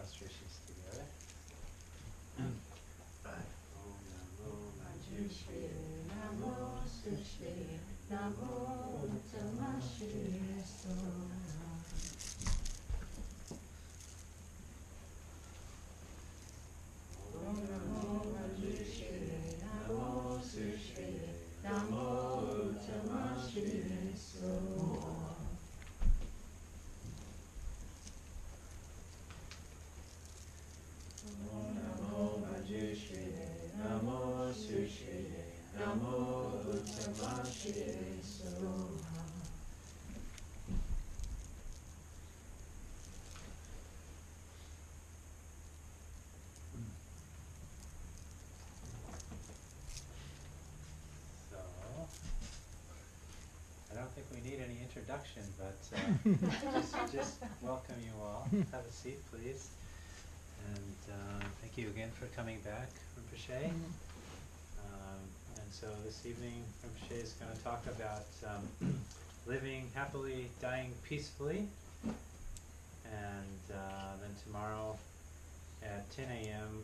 illustrations together. Om Namo Manjushri, Namo Sushri, Namo Uttamashri Soha. Om Namo Manjushri, Namo Sushri, Namo Uttamashri Soha. Om Namo Manjushri, Namo Sushri, Namo Uttamashri Soha. So, I don't think we need any introduction, but just welcome you all. Have a seat, please. And thank you again for coming back, Rinpoche. And so this evening, Rinpoche is going to talk about living happily, dying peacefully. And then tomorrow at 10 a.m.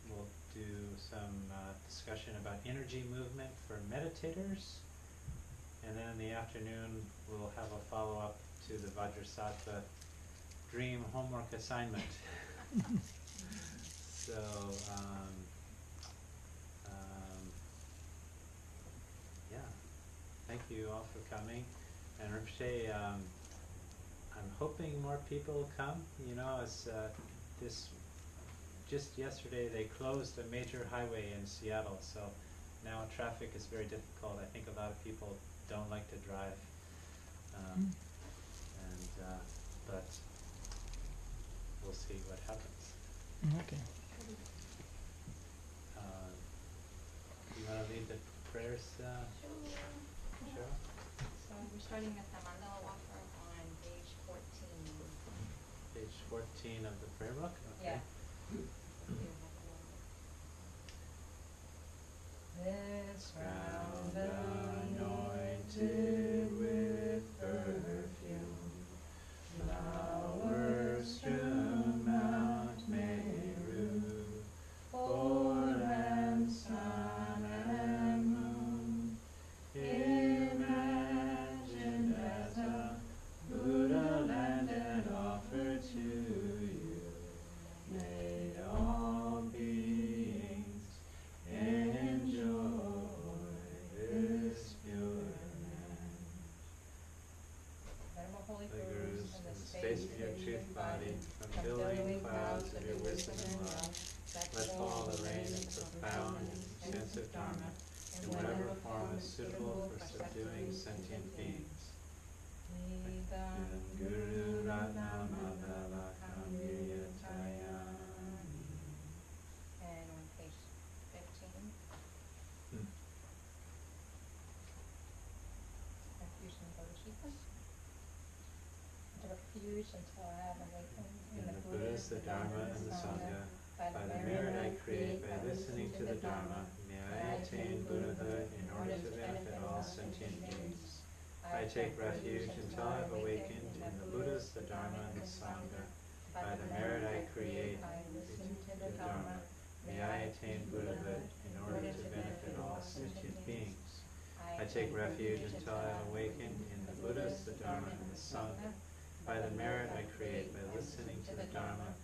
We'll do some discussion about energy movement for meditators. And then in the afternoon, we'll have a follow-up to the Vajrasattva dream homework assignment. So, yeah, thank you all for coming. And Rinpoche, I'm hoping more people will come. You know, it's just yesterday they closed a major highway in Seattle, so now traffic is very difficult. I think a lot of people don't like to drive, but we'll see what happens. Okay. You want to lead the prayers, Sure. So we're starting at the Mandala Walker on page 14. Page 14 of the prayer book? Okay. Yeah. This Ground anointed with perfume, flowers strewn Mount Meru, for and sun and moon, imagined as a Buddha land and offered to you, made all beings enjoy this pure land. Venerable Holy The Gurus, Gurus, in in the the space of your truth body, from billowing clouds of your wisdom and love, let fall the rain of profound and extensive Dharma, in whatever form is suitable for subduing sentient beings. Guru Ratna Madhava Kambiriyatayami. And on page 15. Refuge and bodhisattva. To refuse until I have awakened In the Buddhas, the Dharma, and the Sangha, by the merit I create by listening to the Dharma, may I attain Buddhahood in order to benefit all sentient beings. I take refuge until I have awakened in the Buddhas, the Dharma, and the Sangha. By the merit I create by listening to the Dharma, may I attain Buddhahood in order to benefit all sentient beings. I take refuge until I have awakened in the Buddhas, the Dharma, and the Sangha. By the merit I create by listening to the Dharma,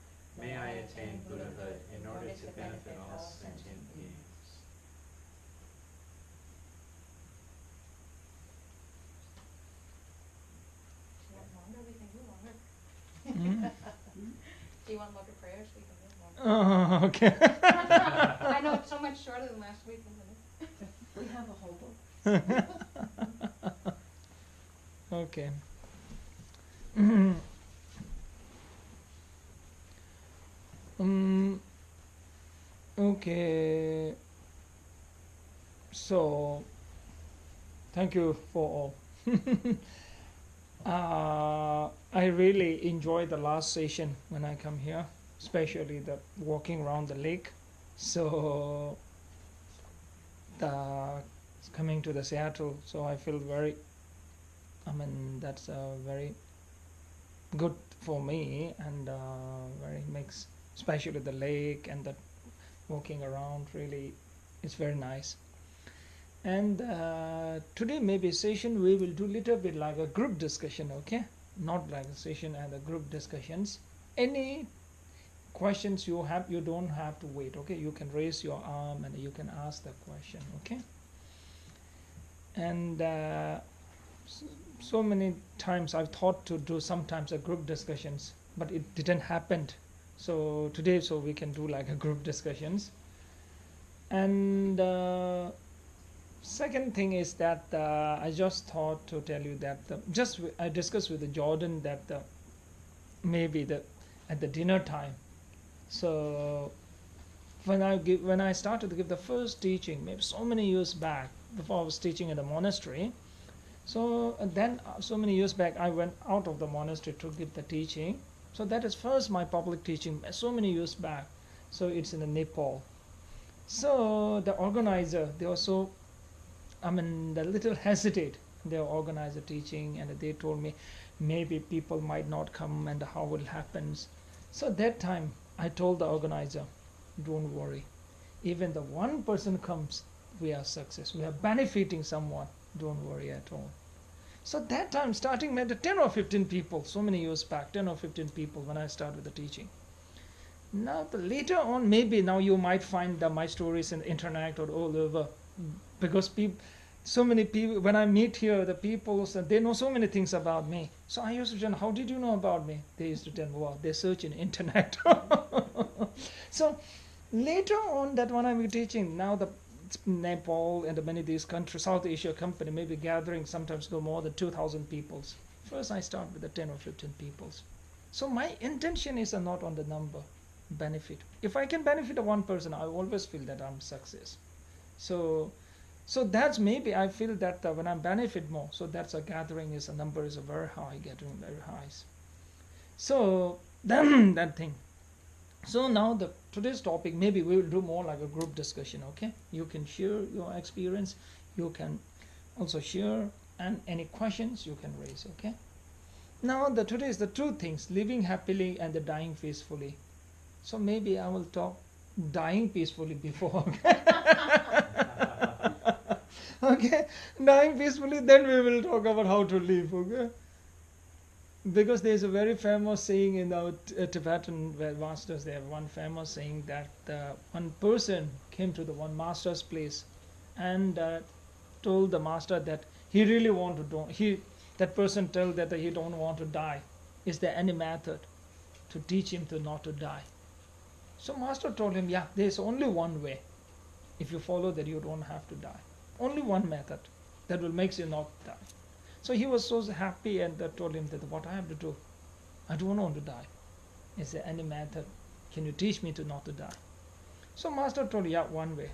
may I attain Buddhahood in order to benefit all sentient beings. Do you want longer? We can do longer. Mm. Do you want longer prayers? We can do longer. Oh, okay. I know it's so much shorter than last week, isn't it? We have a whole book. Okay. Okay. So, thank you for all. I really enjoyed the last session when I come here, especially the walking around the lake. So, coming to the Seattle, so I feel very, that's a very good for me, and very makes, especially the lake and the walking around, really it's very nice. And today maybe session we will do little bit like a group discussion, okay? Not like a session and a group discussions. Any questions you have, you don't have to wait, okay? You can raise your arm and you can ask the question, okay? And so many times I've thought to do sometimes a group discussions, but it didn't happen. So today, so we can do like a group discussions. And second thing is that I just thought to tell you that I discussed with Jordan that maybe at the dinner time. So when I started to give the first teaching, maybe so many years back, before I was teaching in the monastery. So then so many years back, I went out of the monastery to give the teaching. So that is first my public teaching so many years back. So it's in Nepal. So the organizer, they were so, they little hesitate. They organized the teaching and they told me maybe people might not come and how it happens. So that time I told the organizer, don't worry. Even the one person comes, we are success. We are benefiting someone. Don't worry at all. So that time starting met 10 or 15 people, so many years back, 10 or 15 people when I started with the teaching. Now later on, maybe now you might find my stories in the internet or all over, because so many people, when I meet here, the people, they know so many things about me. So I used to tell them, how did you know about me? They used to tell me, well, they search in internet. So later on that when I'm teaching, now the Nepal and many of these countries, South Asia company, maybe gathering sometimes go more than 2,000 peoples. First I start with the 10 or 15 peoples. So my intention is not on the number, benefit. If I can benefit one person, I always feel that I'm success. So that's maybe I feel that when I benefit more, so that's a gathering is a number is a very high, gathering very high. So then that thing. So now today's topic, maybe we will do more like a group discussion, okay? You can share your experience, you can also share, and any questions you can raise, okay? Now today is the two things, living happily and the dying peacefully. So maybe I will talk dying peacefully before, okay? Okay, dying peacefully, then we will talk about how to live, okay? Because there is a very famous saying in our Tibetan masters, they have one famous saying that one person came to the one master's place and told the master that he really wanted to, that person told that he don't want to die. Is there any method to teach him to not to die? So master told him, yeah, there is only one way. If you follow that, you don't have to die. Only one method that will make you not die. So he was so happy and told him that what I have to do, I don't want to die. Is there any method? Can you teach me to not to die? So master told, yeah, one way.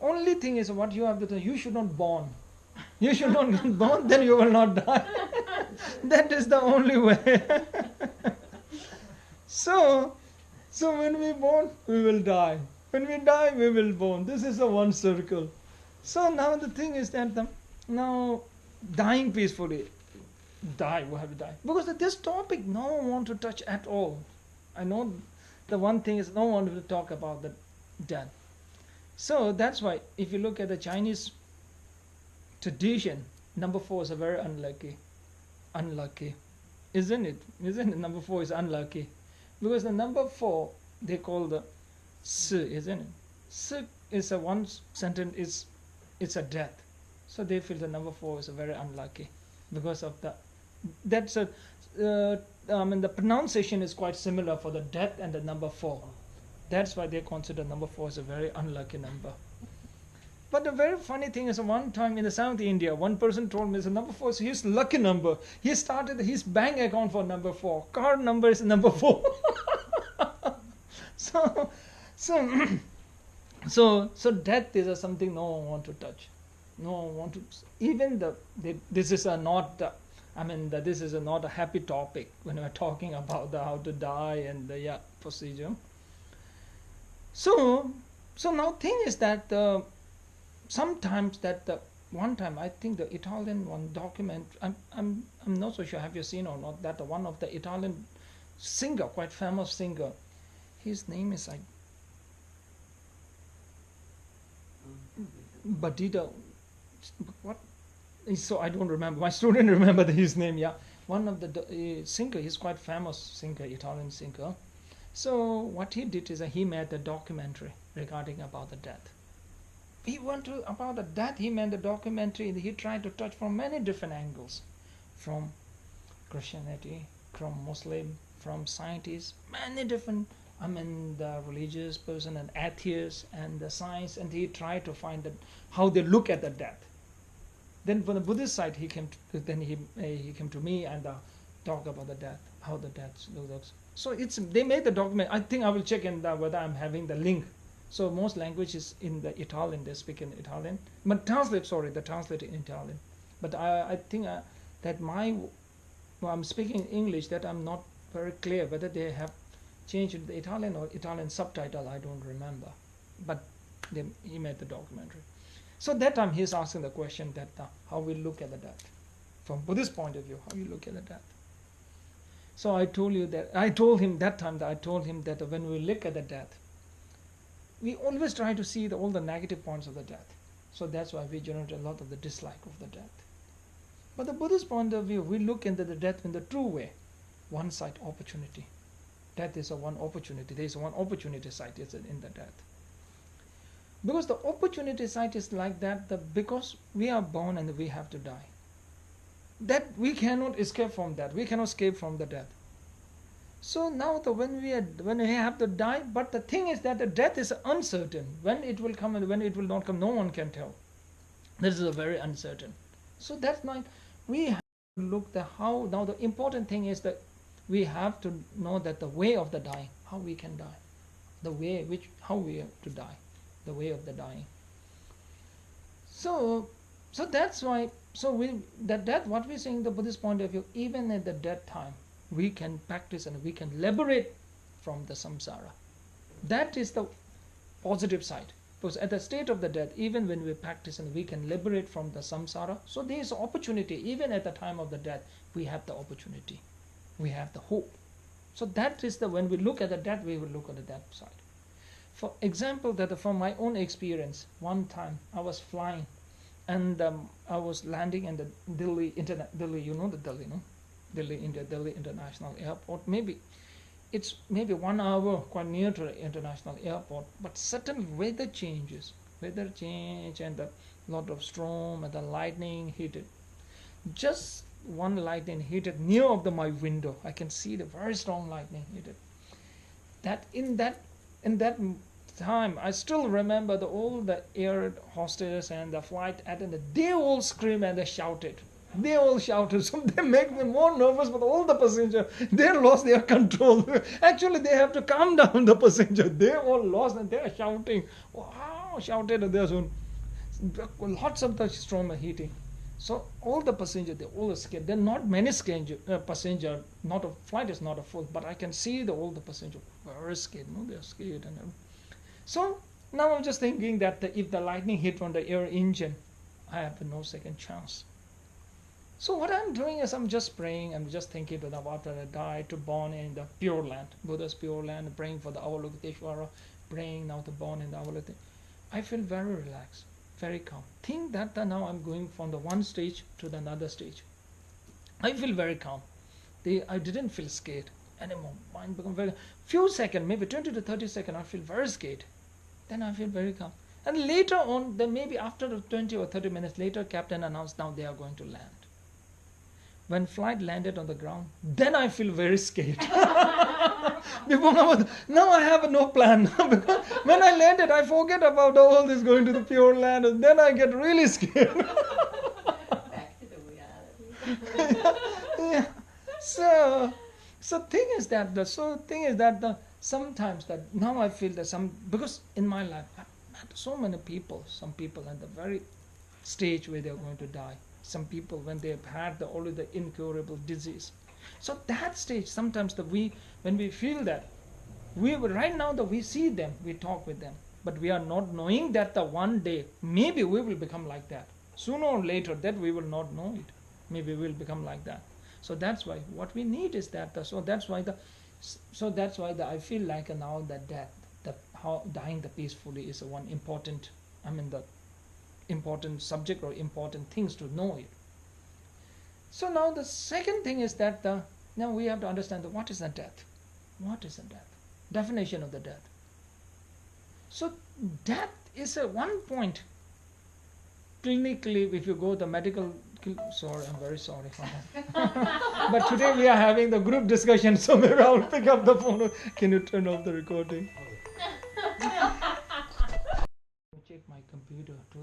Only thing is what you have to do, you should not born. You should not get born, then you will not die. That is the only way. So when we born, we will die. When we die, we will born. This is the one circle. So now the thing is that now dying peacefully, we have to die. Because this topic no one wants to touch at all. I know the one thing is no one will talk about the death. So that's why if you look at the Chinese tradition, number 4 is a very unlucky. Isn't it? Number 4 is unlucky. Because the number 4, they call the Si, isn't it? Si is a one sentence, it's a death. So they feel the number 4 is a very unlucky because of the pronunciation is quite similar for the death and the number 4. That's why they consider number 4 as a very unlucky number. But the very funny thing is, one time in the South India, one person told me the number 4 is his lucky number. He started his bank account for number 4. Card number is number 4. So death is something no one want to touch. No one want to. Even this is not a happy topic when we're talking about how to die and the procedure. So now thing is that sometimes that one time I think the Italian one document. I'm not so sure. Have you seen or not that one of the Italian singer, quite famous singer. His name is like Badida. What? So I don't remember. My student remember his name. Yeah, one of the singer. He's quite famous singer, Italian singer. So what he did is he made a documentary regarding about the death. He went to about the death. He made a documentary. He tried to touch from many different angles, from Christianity, from Muslim, from scientists, many different. I mean, the religious person and atheists and the science, and he tried to find how they look at the death. Then from the Buddhist side, he came to me and talk about the death, how the death looks. So they made the document. I think I will check in whether I'm having the link. So most languages in the Italian, they speak in Italian. But the translate in Italian. But I think that I'm speaking English, that I'm not very clear whether they have changed the Italian or Italian subtitle, I don't remember. But he made the documentary. So that time he's asking the question that how we look at the death. From Buddhist point of view, how you look at the death. So I told him that when we look at the death, we always try to see all the negative points of the death. So that's why we generate a lot of the dislike of the death. But the Buddhist point of view, we look into the death in the true way. One side, opportunity. Death is one opportunity. There is one opportunity side in the death. Because the opportunity side is like that, because we are born and we have to die. That we cannot escape from that. We cannot escape from the death. So now when we have to die, but the thing is that the death is uncertain. When it will come and when it will not come, no one can tell. This is very uncertain. So that's why we have to look how. Now the important thing is that we have to know that the way of the dying, how we can die, how we have to die, the way of the dying. So that's why. So what we say in the Buddhist point of view, even at the death time, we can practice and we can liberate from the samsara. That is the positive side. Because at the state of the death, even when we practice and we can liberate from the samsara, so there is opportunity. Even at the time of the death, we have the opportunity. We have the hope. So that is when we look at the death, we will look at the death side. For example, from my own experience, one time I was flying and I was landing in the Delhi, you know the Delhi, no? Delhi International Airport. It's maybe 1 hour quite near to the international airport, but certain weather change and a lot of storm and the lightning hit it. Just one lightning hit it near of my window. I can see the very strong lightning hit it. That in that time, I still remember all the air hostess and the flight attendant. They all screamed and they shouted. So they make me more nervous. But all the passengers, they lost their control. Actually, they have to calm down the passenger. They all lost and they are shouting. Wow, shouted at their zone. Lots of the storm are hitting. So all the passengers, they all scared. There are not many passenger. Not a flight is not a full, but I can see all the passengers very scared. No, they are scared and everything. So now I'm just thinking that if the lightning hit on the air engine, I have no second chance. So what I'm doing is I'm just praying. I'm just thinking that after I die to born in the pure land, Buddha's pure land, praying for the Avalokiteshvara, praying now to born in the Avalokiteshvara. I feel very relaxed, very calm. Think that now I'm going from the one stage to the another stage. I feel very calm. I didn't feel scared anymore. Mind become very few seconds, maybe 20 to 30 seconds. I feel very scared. Then I feel very calm. And later on, then maybe after 20 or 30 minutes later, captain announced now they are going to land. When flight landed on the ground, then I feel very scared. Before now I have no plan. Because when I landed, I forget about all this going to the pure land, and then I get really scared. Back to the reality. Yeah. So thing is that sometimes that now I feel that because in my life I've met so many people. Some people at the very stage where they are going to die. Some people when they have had already the incurable disease. So that stage, sometimes when we feel that, right now that we see them, we talk with them, but we are not knowing that the one day maybe we will become like that. Sooner or later, that we will not know it. Maybe we'll become like that. So that's why what we need is that. So that's why I feel like now that death, the how dying the peacefully is one important. I mean the important subject or important things to know it. So now the second thing is that now we have to understand what is the death. What is the death? Definition of the death. So death is a one point. Clinically, if you go the medical, sorry, I'm very sorry for that. But today we are having the group discussion, so maybe I'll pick up the phone. Can you turn off the recording? Check my computer to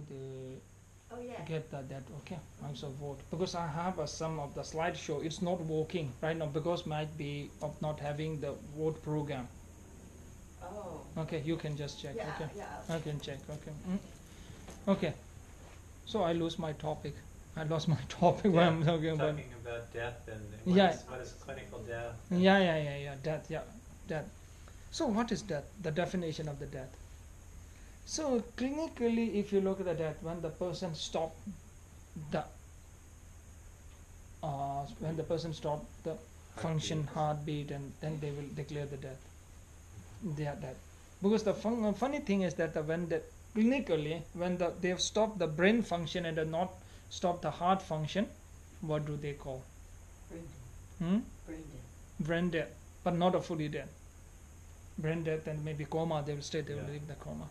get that okay. I'm so vote because I have some of the slideshow. It's not working right now because might be of not having the vote program. Oh. Okay, you can just check. Yeah, Okay, yeah. I can check. Okay. Okay. So I lose my topic. I lost my topic when I'm talking about. Talking about death and what is clinical death? Yeah. Death. So what is death? The definition of the death. So clinically, if you look at the death, when the person stop the function, heartbeat, and then they will declare the death. They are dead. Because the funny thing is that clinically, when they have stopped the brain function and have not stopped the heart function, what do they call? Brain Hmm? dead. Brain death, but not a fully dead. Brain death and maybe coma, they will Yeah. leave the coma.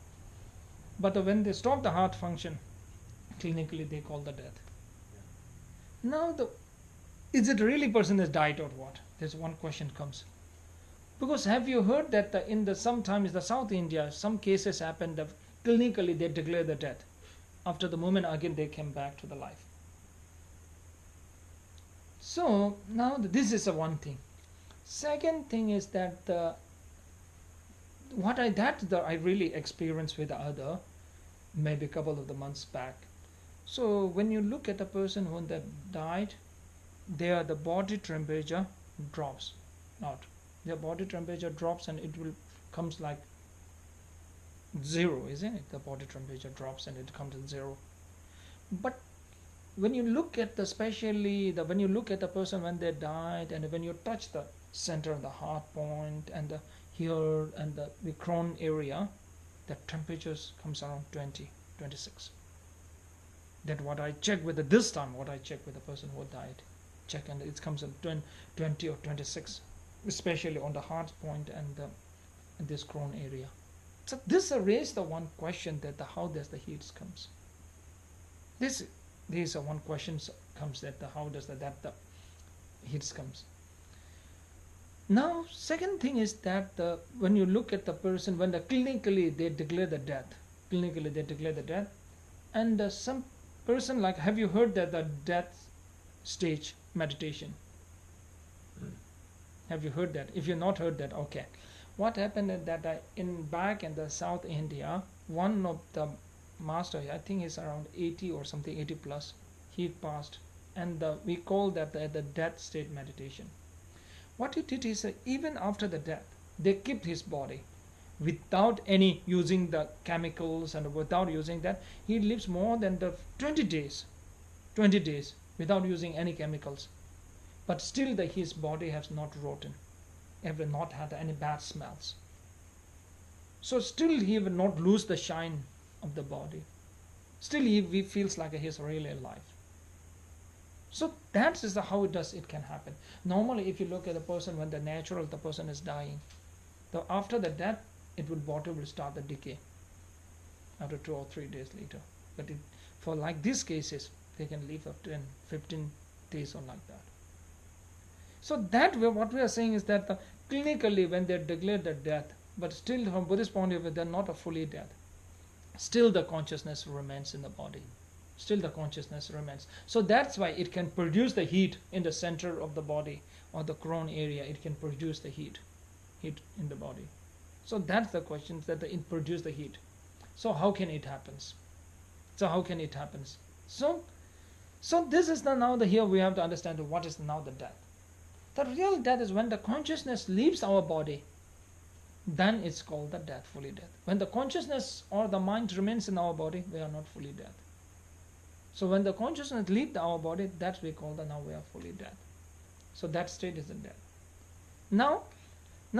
But when they stop the heart function, clinically they call the death. Yeah. Now, is it really person has died or what? There's one question comes. Because have you heard that sometimes the South India, some cases happen that clinically they declare the death. After the moment again they came back to the life. So now this is one thing. Second thing is that I really experienced with the other, maybe a couple of the months back. So when you look at the person who died, the body temperature drops out. Their body temperature drops and it will comes like zero, isn't it? The body temperature drops and it comes to zero. But when you look at when you look at the person when they died, and when you touch the center of the heart point and here and the crown area, the temperatures comes around 20, 26. That what I checked with the person who died, check and it comes at 20 or 26, especially on the heart point and this crown area. So this raised the one question that how does the heat comes. This one question comes that how does the heat comes. Now second thing is that when you look at the person when clinically they declare the death, and some person like, have you heard that the death stage meditation? Have you heard that? If you've not heard that, okay. What happened is that back in the South India, one of the master, I think he's around 80 or something, 80 plus, he passed, and we call that the death state meditation. What he did is even after the death, they kept his body without any using the chemicals and without using that. He lives more than 20 days without using any chemicals. But still his body has not rotten, ever not had any bad smells. So still he will not lose the shine of the body. Still he feels like he's really alive. So that is how it can happen. Normally if you look at the person when the person is dying, after the death, body will start the decay after 2 or 3 days later. But for like these cases, they can live up to 15 days or like that. So what we are saying is that clinically when they declare the death, but still from Buddhist point of view, they're not a fully dead. Still the consciousness remains in the body. So that's why it can produce the heat in the center of the body or the crown area. It can produce the heat in the body. So that's the question, that it produce the heat. So how can it happen? So this is here we have to understand what is now the death. The real death is when the consciousness leaves our body, then it's called the death, fully dead. When the consciousness or the mind remains in our body, we are not fully dead. So when the consciousness leaves our body, that's we call the now we are fully dead. So that state is the death. Now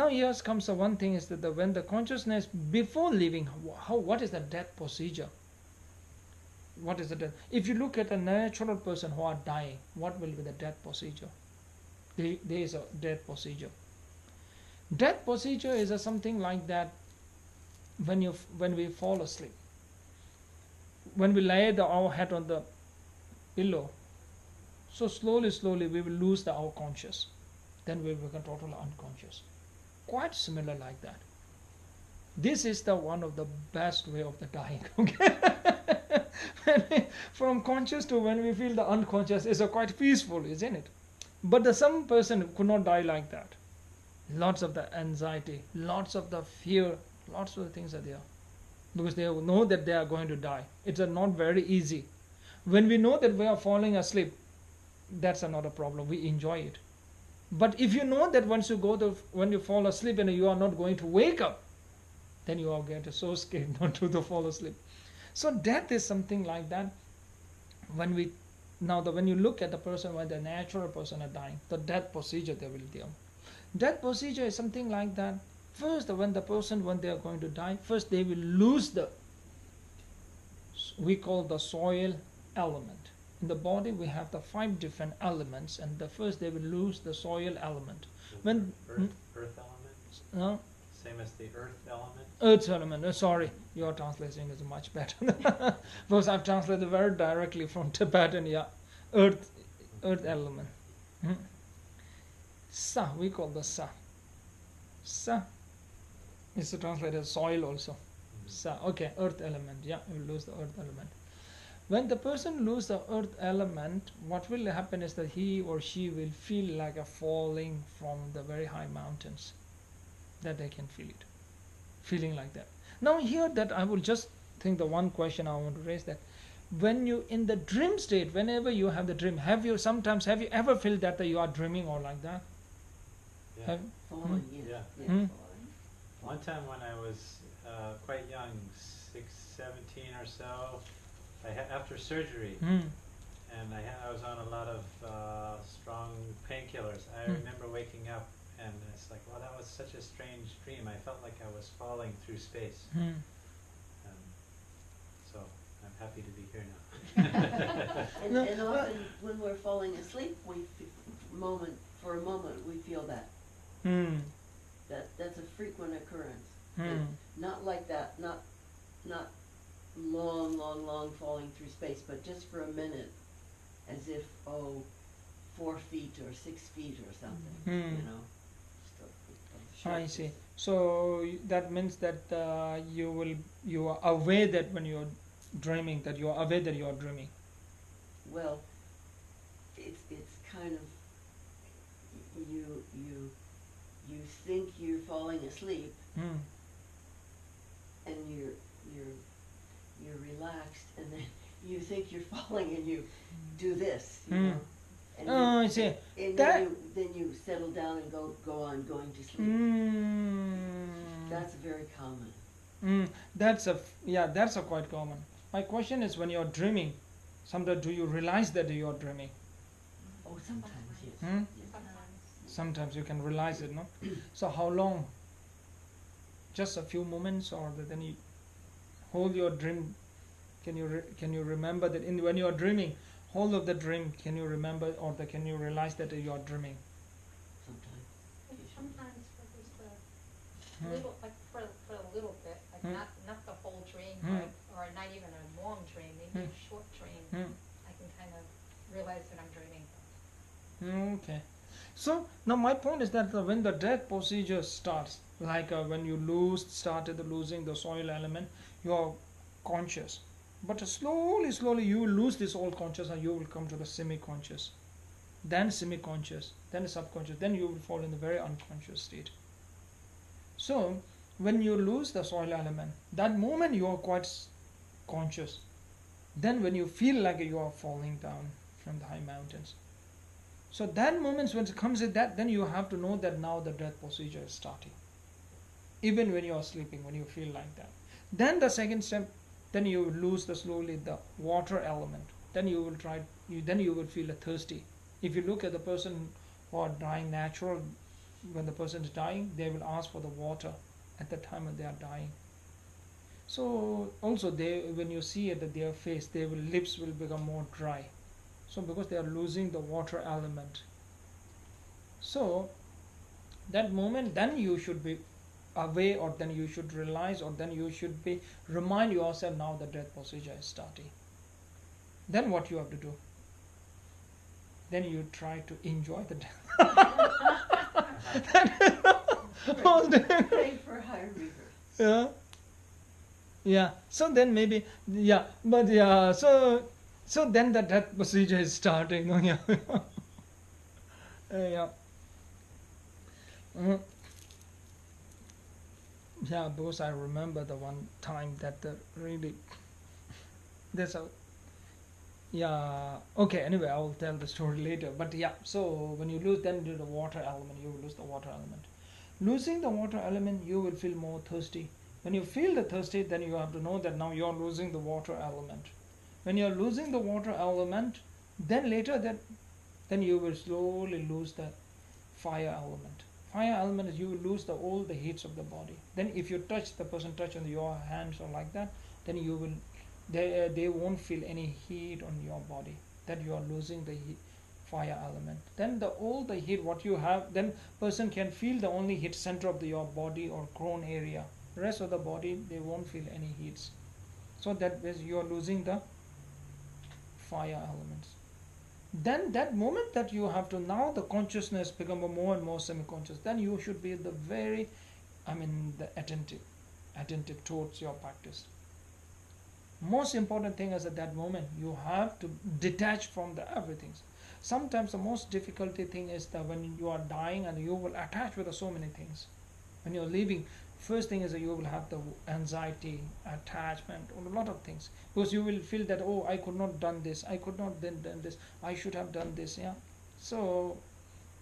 here comes the one thing is that when the consciousness before leaving, what is the death procedure? What is the death? If you look at a natural person who are dying, what will be the death procedure? There is a death procedure. Death procedure is something like that. When we fall asleep, when we lay our head on the pillow, so slowly we will lose our conscious. Then we become totally unconscious. Quite similar like that. This is the one of the best way of the dying. Okay, from conscious to when we feel the unconscious is quite peaceful, isn't it? But some person could not die like that. Lots of the anxiety, lots of the fear, lots of the things are there, because they know that they are going to die. It's not very easy. When we know that we are falling asleep, that's another problem. We enjoy it. But if you know that when you fall asleep and you are not going to wake up, then you are getting so scared not to fall asleep. So death is something like that. When you look at the person, when the natural person are dying, the death procedure they will do. Death procedure is something like that. First, when they are going to die, first they will lose we call the soil element. In the body we have the 5 different elements, and first they will lose the soil element. When earth element? No? Same as the earth element? Earth element. Sorry, your translation is much better. Because I've translated very directly from Tibetan, earth element. Sa, we call the sa. Sa is translated as soil also. Sa, okay, earth element. Yeah, you lose the earth element. When the person loses the earth element, what will happen is that he or she will feel like a falling from the very high mountains. That they can feel it. Feeling like that. Now here that I will just think the one question I want to raise, that when you in the dream state, whenever you have the dream, have you ever felt that you are dreaming or like that? Yeah. Falling, yes. Yeah. Yes, Hmm? falling. One time when I was quite young, 17 or so, after surgery, and I was on a lot of strong painkillers. I remember waking up, and it's like, well, that was such a strange dream. I felt like I was falling through space. So I'm happy to be here now. And often when we're falling asleep, for a moment we feel that. That's a frequent occurrence. Not like that, not long falling through space, but just for a minute, as if 4 feet or 6 feet or something, Just a short I see. distance. So that means that you are aware that when you are dreaming, that you are aware that you are dreaming. Well, it's kind of you think you're falling asleep, and you're relaxed, and then you think you're falling, and you do this, and I see. and That- then you settle down and go on going to sleep. That's very common. That's a quite common. My question is, when you're dreaming, sometimes do you realize that you're dreaming? Oh, sometimes, yes. Hmm? Yes. Sometimes you can realize it, no? So how long? Just a few moments, or then you hold your dream? Can you remember that when you are dreaming, whole of the dream? Can you remember, or can you realize that you are dreaming? Sometimes. Sometimes for just Hmm. for a little bit, like not the whole dream, or not even a long dream, maybe a short dream. I can kind of realize that I'm dreaming. Okay. So now my point is that when the death procedure starts, like when you started losing the soil element, you are conscious, but slowly you will lose this all conscious, and you will come to the semi-conscious, then semi-conscious, then subconscious, then you will fall in the very unconscious state. So when you lose the soil element, that moment you are quite conscious. Then when you feel like you are falling down from the high mountains, so that moment when it comes at that, then you have to know that now the death procedure is starting. Even when you are sleeping, when you feel like that. Then the second step, then you lose slowly the water element. then you will try. Then you will feel thirsty. If you look at the person who are dying natural, when the person is dying, they will ask for the water at the time when they are dying. So also when you see it at their face, their lips will become more dry. So because they are losing the water element. So that moment, then you should be away, or then you should realize, or then you should be remind yourself, now the death procedure is starting. Then what you have to do? Then you try to enjoy the death. Pray for high rivers. Yeah. Yeah. So then maybe, yeah, but yeah, so then the death procedure is starting. Yeah. Yeah. Mhm. Yeah, because I remember the one time that really there's a, yeah, okay, anyway, I will tell the story later. But yeah, so when you lose then the water element, you will lose the water element. Losing the water element, you will feel more thirsty. When you feel the thirsty, then you have to know that now you are losing the water element. When you are losing the water element, then later then you will slowly lose the fire element. Fire element is you will lose all the heats of the body. Then if you touch the person, touch on your hands or like that, then you will they won't feel any heat on your body. That you are losing the fire element. Then all the heat what you have, then person can feel the only heat center of your body or crown area. Rest of the body they won't feel any heats. So that is you are losing the fire elements. Then that moment that you have to, now the consciousness become more and more semi-conscious, then you should be the very, the attentive towards your practice. Most important thing is at that moment you have to detach from the everything. Sometimes the most difficulty thing is that when you are dying and you will attach with so many things. When you're leaving, first thing is that you will have the anxiety, attachment, or a lot of things, because you will feel that, oh, I could not done this, I could not done this, I should have done this. Yeah, so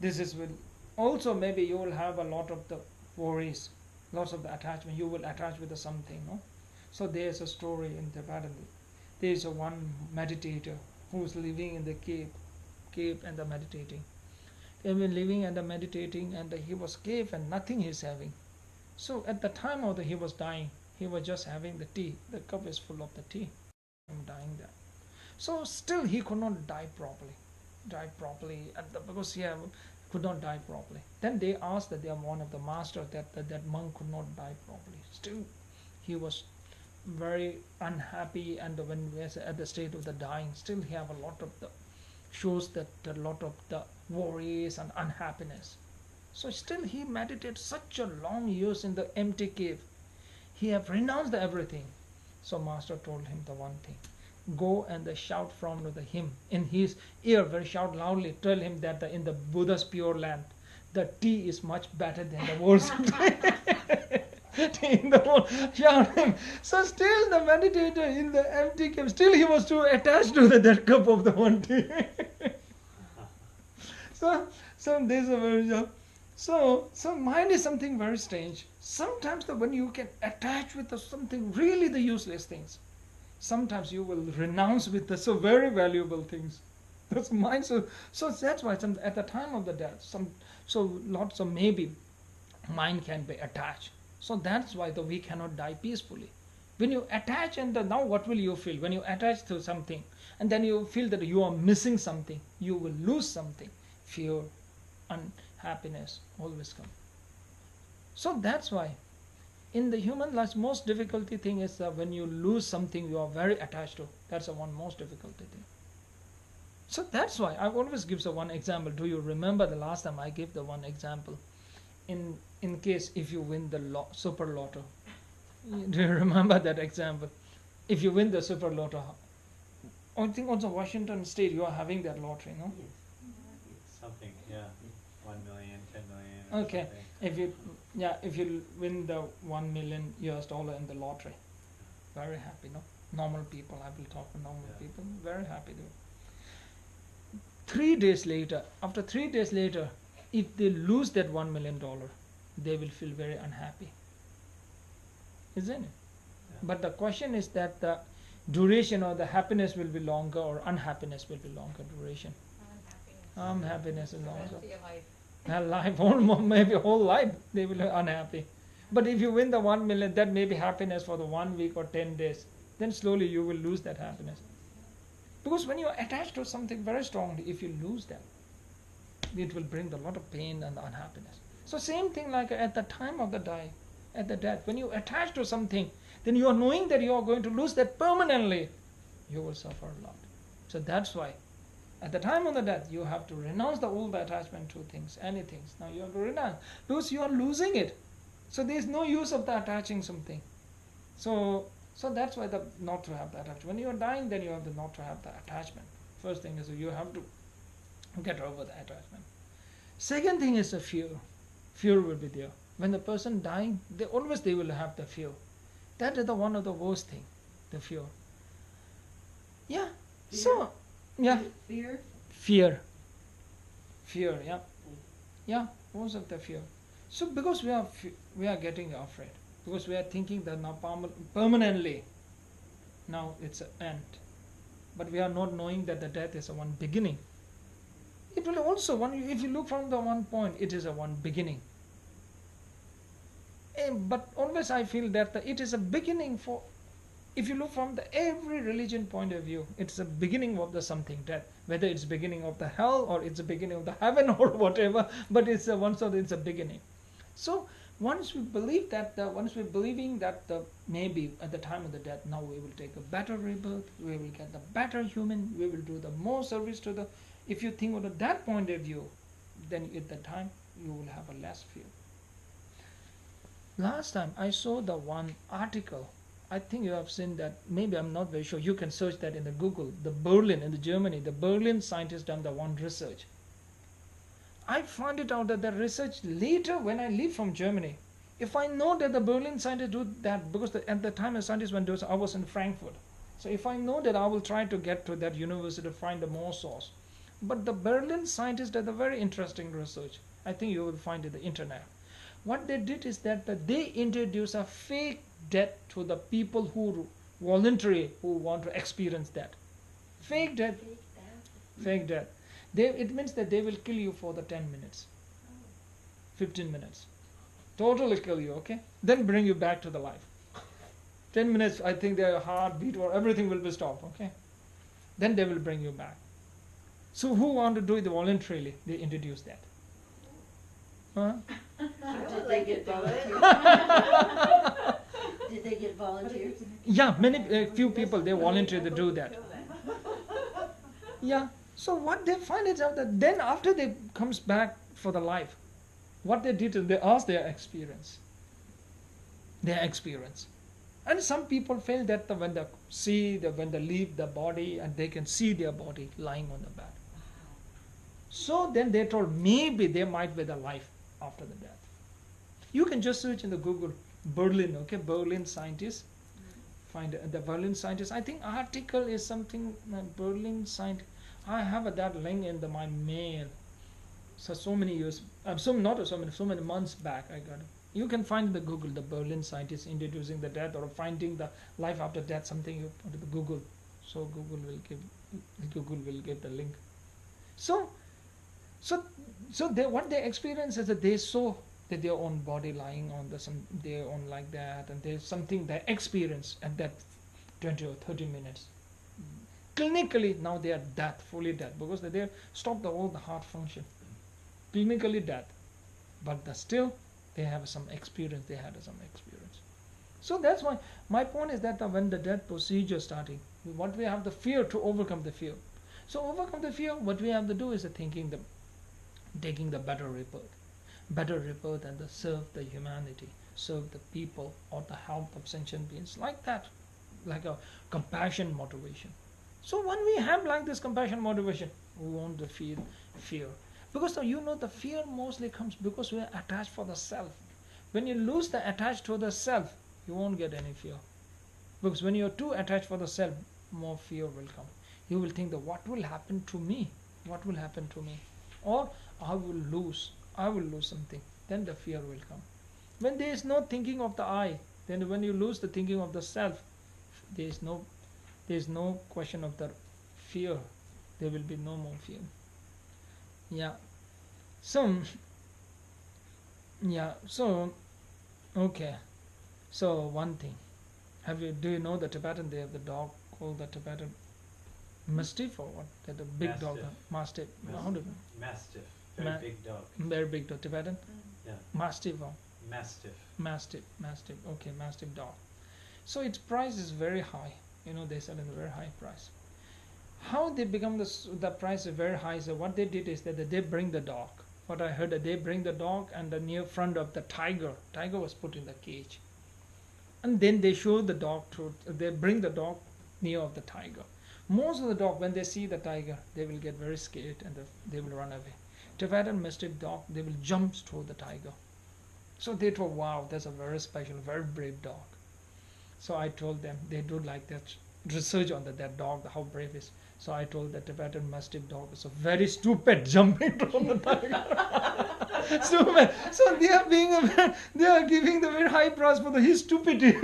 this is will also maybe you will have a lot of the worries, lots of the attachment. You will attach with something, no? So there's a story in Tibetan. There is one meditator who is living in the cave and the meditating. He been living and the meditating, and he was cave and nothing he's having. So at the time of he was dying, he was just having the tea. The cup is full of the tea. I'm dying there. So still he could not die properly. Because he could not die properly. Then they asked that they are one of the masters that monk could not die properly. Still he was very unhappy, and when we was at the state of the dying, still he have a lot of the shows that a lot of the worries and unhappiness. So still he meditated such a long years in the empty cave. He have renounced everything. So master told him the one thing: go and shout from the him in his ear, very shout loudly, tell him that in the Buddha's pure land, the tea is much better than the world's tea in the world. Shout him. So still the meditator in the empty cave, still he was too attached to that cup of the one tea. So this is a very so mind is something very strange. Sometimes when you can attach with something really the useless things, sometimes you will renounce with the so very valuable things. That's mind. So that's why at the time of the death, lots of maybe mind can be attached. So that's why we cannot die peacefully. When you attach, and now what will you feel? When you attach to something, and then you feel that you are missing something, you will lose something. Fear, unhappiness always come. So that's why in the human life, most difficulty thing is when you lose something you are very attached to. That's the one most difficulty thing. So that's why I always give the one example. Do you remember the last time I gave the one example? In case if you win the super lotto, do you remember that example? If you win the super lotto, I think also Washington State you are having that lottery, no? Yes. Something, yeah, 1 million, 10 million. Or Okay, something. if you win the $1 million in the lottery, very happy, no? Normal people, I will talk to normal people, very happy. 3 days later, after 3 days later, if they lose that $1 million, they will feel very unhappy, isn't it? Yeah. But the question is that duration or the happiness will be longer or unhappiness will be longer duration. Unhappiness is The rest longer. of your life. Their life, almost maybe whole life, they will be unhappy. But if you win the 1 million, that may be happiness for the 1 week or 10 days. Then slowly you will lose that happiness. Because when you are attached to something very strongly, if you lose that, it will bring a lot of pain and unhappiness. So same thing like at the time of the die, at the death, when you attach to something, then you are knowing that you are going to lose that permanently, you will suffer a lot. So that's why at the time of the death, you have to renounce the old attachment to things, any things. Now you have to renounce because you are losing it. So there is no use of the attaching something. So that's why the not to have the attachment. When you are dying, then you have to not to have the attachment. First thing is you have to get over the attachment. Second thing is the fear. Fear will be there. When the person dying, they will have the fear. That is the one of the worst thing, the fear. Yeah. Fear? So yeah. Fear? Fear, yeah, yeah, most of the fear. So because we are getting afraid, because we are thinking that now permanently, now it's an end, but we are not knowing that the death is a one beginning. It will also if you look from the one point, it is a one beginning. But always I feel that it is a beginning for. If you look from every religion point of view, it's the beginning of the something death. Whether it's beginning of the hell or it's the beginning of the heaven or whatever, but it's a beginning. So once we believe that, maybe at the time of the death, now we will take a better rebirth, we will get the better human, we will do the more service to the. If you think of that point of view, then at the time you will have a less fear. Last time I saw the one article. I think you have seen that, maybe I'm not very sure, you can search that in the Google, the Berlin in Germany, the Berlin scientists done the one research. I found it out that the research later when I leave from Germany, if I know that the Berlin scientists do that, because at the time the scientists went to, I was in Frankfurt. So if I know that, I will try to get to that university to find a more source. But the Berlin scientists did a very interesting research. I think you will find it on the internet. What they did is that they introduced a fake death to the people who want to experience that. Fake death. Fake death. It means that they will kill you for the 10 minutes. 15 minutes. Totally kill you, okay? Then bring you back to the life. 10 minutes, I think their heartbeat or everything will be stopped, okay? Then they will bring you back. So who want to do it voluntarily? They introduce that. Huh? Did they get volunteers? Did they get volunteers? Yeah, few people, they volunteer to do that. Yeah. So what they find is out that then after they comes back for the life, what they did is they asked their experience. And some people feel that when they leave the body and they can see their body lying on the bed. So then they told maybe they might be the life after the death. You can just search in the Google Berlin, okay, Berlin scientists. Find the Berlin scientists. I think article is something Berlin scientist. I have that link in my mail. So many years, so many months back I got it. You can find the Google, the Berlin scientists introducing the death or finding the life after death. Something you put in the Google, so Google will give the link. So what they experience is that they saw that their own body lying on their own like that, and there's something they experience at that 20 or 30 minutes. Clinically, now they are fully dead, because they stopped all the heart function. Clinically dead, but still they have some experience. So that's why my point is that when the death procedure starting, what we have the fear to overcome the fear. So overcome the fear, what we have to do is taking the better rebirth and serve the humanity, serve the people or the help of sentient beings like that, like a compassion motivation. So when we have like this compassion motivation, we won't feel fear. Because the fear mostly comes because we are attached for the self. When you lose the attached to the self, you won't get any fear. Because when you're too attached for the self, more fear will come. You will think that what will happen to me? What will happen to me? Or I will lose something. Then the fear will come. When there is no thinking of the I, then when you lose the thinking of the self, there is no There is no question of the fear. There will be no more fear. Yeah. So, yeah. So, okay. So one thing. Do you know the Tibetan? They have the dog called the Tibetan Mastiff or what? That the big dog, Mastiff. Mastiff. How do Mastiff. Very big dog. Very big dog. Tibetan. Yeah. Mastiff. Or Mastiff. Mastiff. Okay, Mastiff dog. So its price is very high. You know, they sell at a very high price. How they become the price is very high? So what they did is that they bring the dog. What I heard that they bring the dog and the near front of the tiger. Tiger was put in the cage, and then they show the dog through. They bring the dog near of the tiger. Most of the dog, when they see the tiger, they will get very scared and they will run away. Tibetan Mastiff dog, they will jump through the tiger. So they thought, wow, that's a very special, very brave dog. So I told them they do like that research on that dog, how brave is. So I told the Tibetan Mastiff dog is a very stupid jumping from the tiger. Stupid. So they are giving the very high price for his stupidity.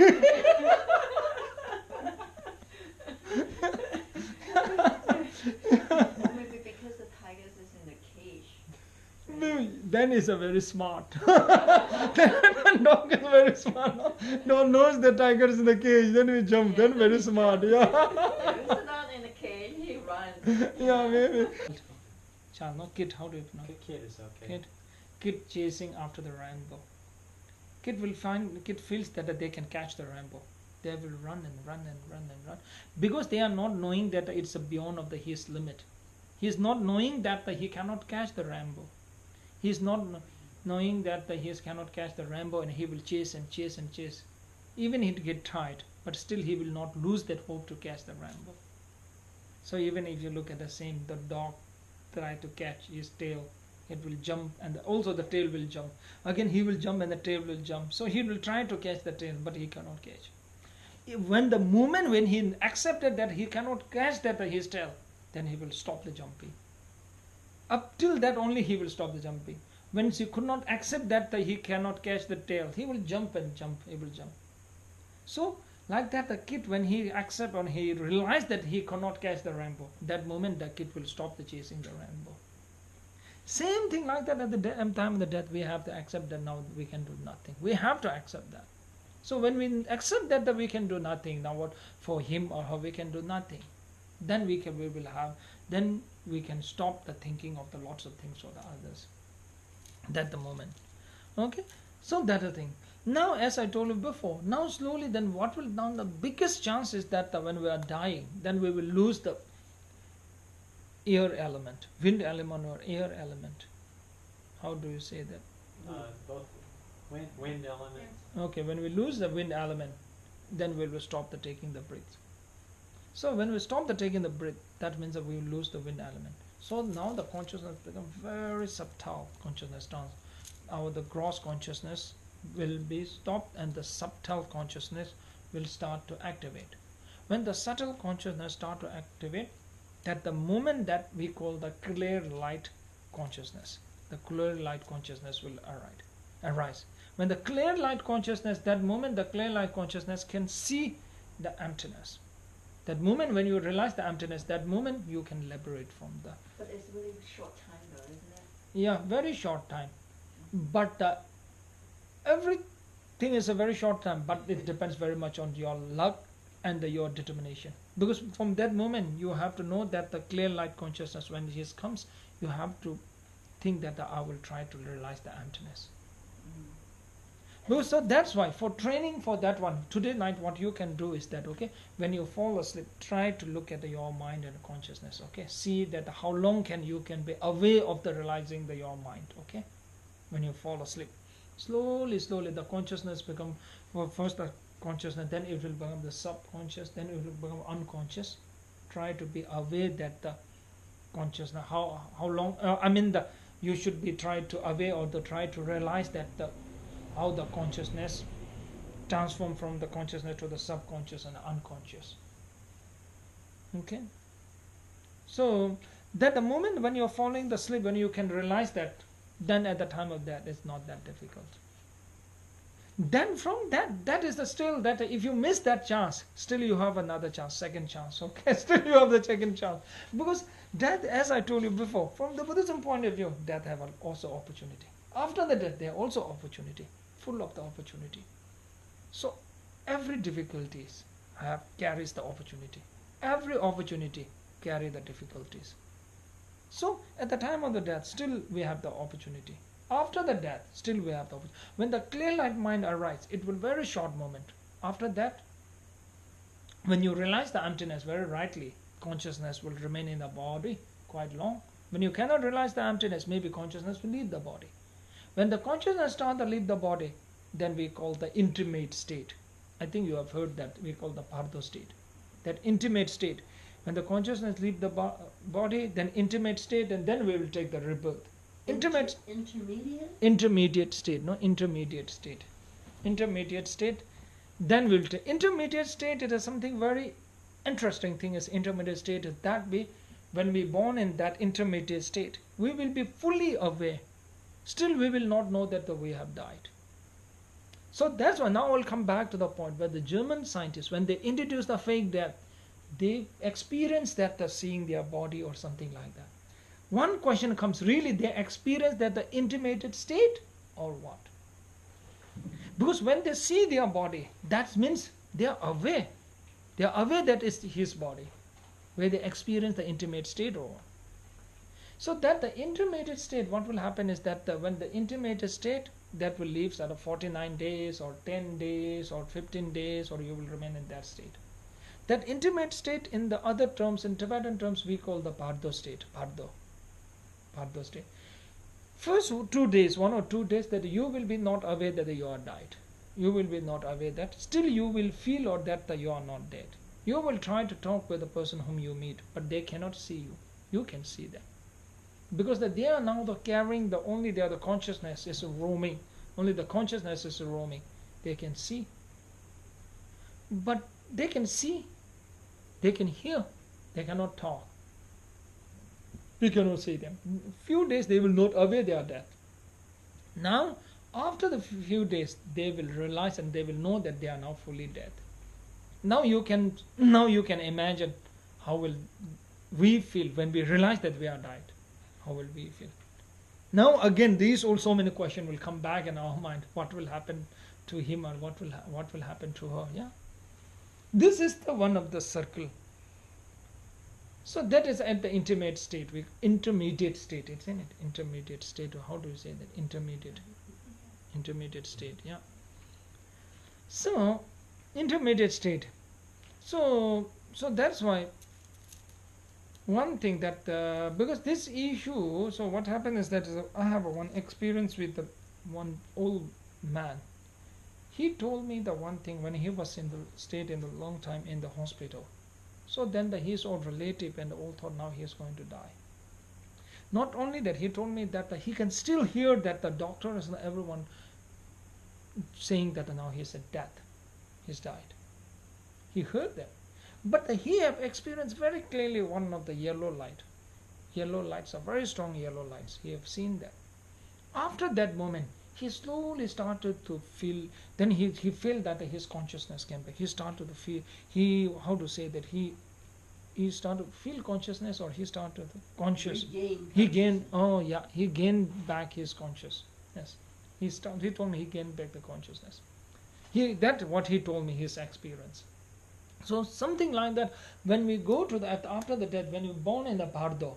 Maybe because the tigers is in the cage. Then is a very smart. Then dog is very smart. No knows the tiger is in the cage. Then we jump. Then very smart. Yeah. If it's not in the cage, he runs. Yeah, maybe. Child, no kid. How do you pronounce? Kid is okay. Kid chasing after the rainbow. Kid feels that they can catch the rainbow. They will run and run and run and run because they are not knowing that it's beyond of his limit. He is not knowing that he cannot catch the rainbow. He is not knowing that he cannot catch the rainbow, and he will chase and chase and chase. Even he'd get tired, but still he will not lose that hope to catch the rainbow. So even if you look at the dog try to catch his tail, it will jump, and also the tail will jump. Again he will jump and the tail will jump. So he will try to catch the tail, but he cannot catch. When he accepted that he cannot catch his tail, then he will stop the jumping. Up till that only he will stop the jumping. When he could not accept that he cannot catch the tail, he will jump and jump. He will jump. So like that, the kid, when he accept or he realized that he cannot catch the rainbow, that moment the kid will stop the chasing the rainbow. Same thing like that at the time of the death, we have to accept that now we can do nothing. We have to accept that. So when we accept that we can do nothing, now what for him or her we can do nothing, then we can stop the thinking of the lots of things for the others. That the moment. Okay, so that's the thing. Now, as I told you before, now slowly, then what will now the biggest chance is that when we are dying, then we will lose the air element, wind element or air element. How do you say that? Both wind element. Okay, when we lose the wind element, then we will stop the taking the breath. So when we stop the taking the breath, that means that we will lose the wind element. So now the consciousness becomes very subtle consciousness. The gross consciousness will be stopped and the subtle consciousness will start to activate. When the subtle consciousness start to activate, that the moment that we call the clear light consciousness, the clear light consciousness will arise. When the clear light consciousness, that moment the clear light consciousness can see the emptiness. That moment when you realize the emptiness, that moment you can liberate from the... But it's really short time though, isn't it? Yeah, very short time. But everything is a very short time, but it depends very much on your luck and your determination. Because from that moment, you have to know that the clear light consciousness, when it comes, you have to think that I will try to realize the emptiness. So that's why for training for that one, today night what you can do is that, okay, when you fall asleep, try to look at your mind and consciousnness, okay, see that how long you can be away of the realizing your mind, okay, when you fall asleep. Slowly the consciousness become, first the consciousness, then it will become the subconscious, then it will become unconscious. Try to be aware that the consciousness, how long, you should be tried to aware or to try to realize that how the consciousness transform from the consciousness to the subconscious and the unconscious. Okay. So that the moment when you're falling asleep, when you can realize that, then at the time of that it's not that difficult. Then from that is the still that if you miss that chance, still you have another chance, second chance, okay? Still you have the second chance. Because death, as I told you before, from the Buddhism point of view, death have also opportunity. After the death, there are also opportunity, full of the opportunity. So every difficulties carries the opportunity. Every opportunity carry the difficulties. So at the time of the death, still we have the opportunity. After the death, still we have the opportunity. When the clear light mind arises, it will very short moment. After that, when you realize the emptiness very rightly, consciousness will remain in the body quite long. When you cannot realize the emptiness, maybe consciousness will leave the body. When the consciousness starts to leave the body, then we call the intimate state. I think you have heard that we call the Pardo state. That intimate state. When the consciousness leaves the body, then intimate state, and then we will take the rebirth. Intermediate state, no, intermediate state. Intermediate state, then we'll take intermediate state. It is something very interesting thing. Is intermediate state is that when we born in that intermediate state, we will be fully aware. Still, we will not know that we have died. So that's why now I'll come back to the point where the German scientists, when they introduce the fake death, they experience that they're seeing their body or something like that. One question comes, really they experience that the intimated state or what? Because when they see their body, that means they are aware. They are aware that is his body, where they experience the intimate state or what. So that the intermediate state, what will happen is that when the intermediate state, that will leave at 49 days or 10 days or 15 days, or you will remain in that state. That intimate state in the other terms, in Tibetan terms, we call the Pardo state. Pardo state. First 2 days, 1 or 2 days, that you will be not aware that you are died. You will be not aware that. Still you will feel or that you are not dead. You will try to talk with the person whom you meet, but they cannot see you. You can see them. Because that they are now carrying only the consciousness is roaming. Only the consciousness is roaming. They can see. But they can see. They can hear. They cannot talk. We cannot see them. Few days they will not aware they are dead. Now, after the few days, they will realize and they will know that they are now fully dead. Now you can imagine how will we feel when we realize that we are died. How will we feel? Now again, these also many questions will come back in our mind. What will happen to him or what will happen to her? Yeah. This is the one of the circle. So that is at the intermediate state, intermediate state, isn't it? Intermediate state, or how do you say that? Intermediate state, yeah. So, intermediate state. So that's why one thing that, because this issue, so what happened is that I have one experience with one old man. He told me the one thing when he was stayed in the long time in the hospital. So then his old relative and all thought now he is going to die. Not only that, he told me that he can still hear that the doctors and everyone saying that now he is at death. He's died. He heard that. But he have experienced very clearly one of the yellow light. Yellow lights are very strong yellow lights. He have seen that. After that moment, he slowly started to feel, then he felt that his consciousness came back. He started to feel, he started to feel consciousness, or he started to conscious. He gained back his consciousness. He told me he gained back the consciousness. That's what he told me, his experience. So something like that, when we go to after the death, when you're born in the Pardo,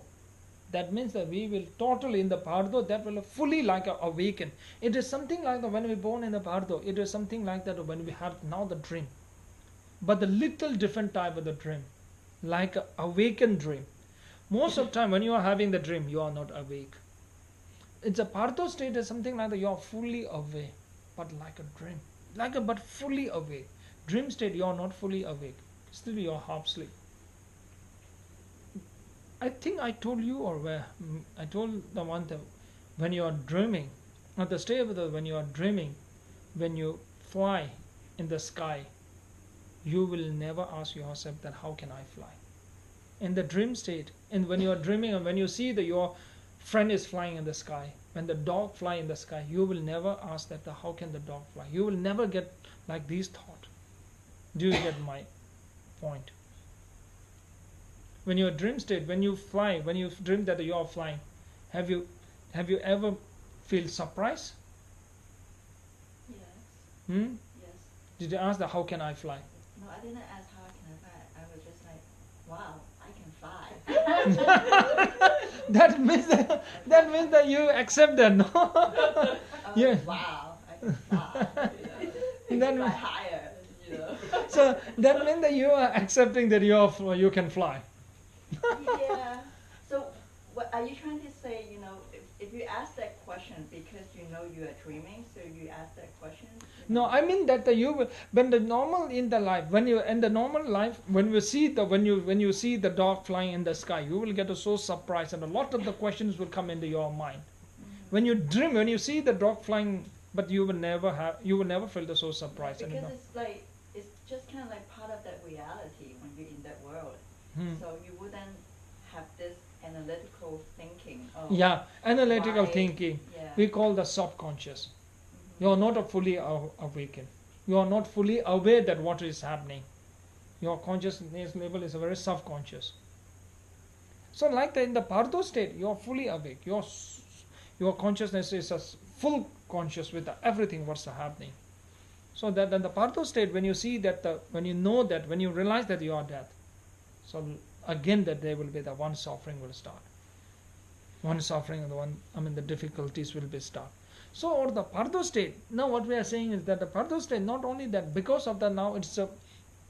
that means that we will totally in the Pardo, that will fully like awaken. It is something like that when we're born in the Pardo, it is something like that when we have now the dream. But the little different type of the dream, like an awakened dream. Most of the time when you are having the dream, you are not awake. It's a Pardo state is something like that you are fully awake, but like a dream. But fully awake. Dream state, you are not fully awake. Still you are half asleep. I think I told you, or where I told the one that when you are dreaming, at the state of when you are dreaming, when you fly in the sky, you will never ask yourself that how can I fly? In the dream state, and when you are dreaming and when you see that you are friend is flying in the sky, when the dog fly in the sky, you will never ask that how can the dog fly. You will never get like these thought. Do you get my point? When you're dream state, when you fly, when you dream that you are flying, have you ever feel surprise? Yes. Hmm? Yes. Did you ask the how can I fly? No, I didn't ask how can I fly. I was just like, wow, I can fly. That means that you accept that, no? Oh, Yeah. wow, I can fly. You Then- know, fly higher. You know. So that means that you are accepting that you can fly. Yeah. So, what are you trying to say? You know, if you ask that question because you know you are dreaming, so you ask that question. You No, know? I mean that you will, when the normal in the life, when you in the normal life, when you see the dog flying in the sky, you will get so surprised, and a lot of the questions will come into your mind. When you dream, when you see the dog flying, but you will never feel the so surprised. Because anymore. it's just kind of like part of that reality when you're in that world. Hmm. So you wouldn't have this analytical thinking. Of Yeah, analytical why- thinking. Yeah. We call the subconscious. Mhm. You are not fully awakened. You are not fully aware that what is happening. Your consciousness level is a very subconscious. So, like in the Pardo state, you are fully awake. Your consciousness is a full conscious with everything what's happening. So that in the Pardo state, when you see that, when you know that, when you realize that you are dead, so again that there will be the one suffering will start. One suffering and the difficulties will be start. So, or the Pardo state, now what we are saying is that the Pardo state, not only that, because of the now it's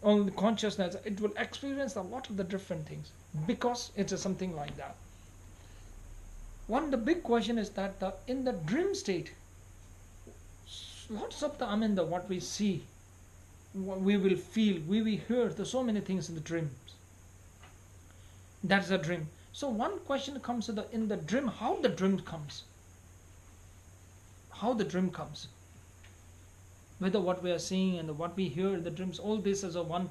on the consciousness, it will experience a lot of the different things because it's something like that. The big question is that in the dream state, lots of what we see, what we will feel, we will hear, there's so many things in the dreams. That's a dream. So one question comes in the dream, how the dream comes. How the dream comes. Whether what we are seeing and what we hear in the dreams, all this is a one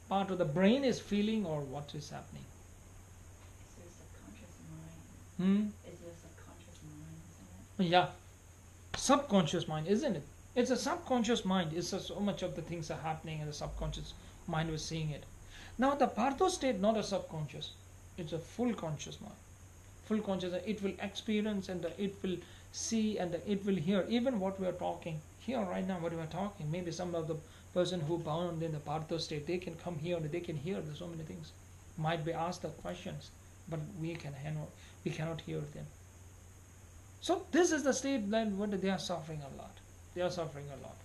part of the brain is feeling or what is happening. It's your subconscious mind. It's your subconscious mind, isn't it? Yeah. Subconscious mind, isn't it? It's a subconscious mind. It's so much of the things are happening and the subconscious mind was seeing it. Now the Partho state, not a subconscious. It's a full conscious mind. Full conscious, it will experience and it will see and it will hear. Even what we are talking here right now, what we are talking, maybe some of the person who bound in the Partho state, they can come here and they can hear so many things. Might be asked the questions, but we cannot hear them. So this is the state that what they are suffering a lot. They are suffering a lot.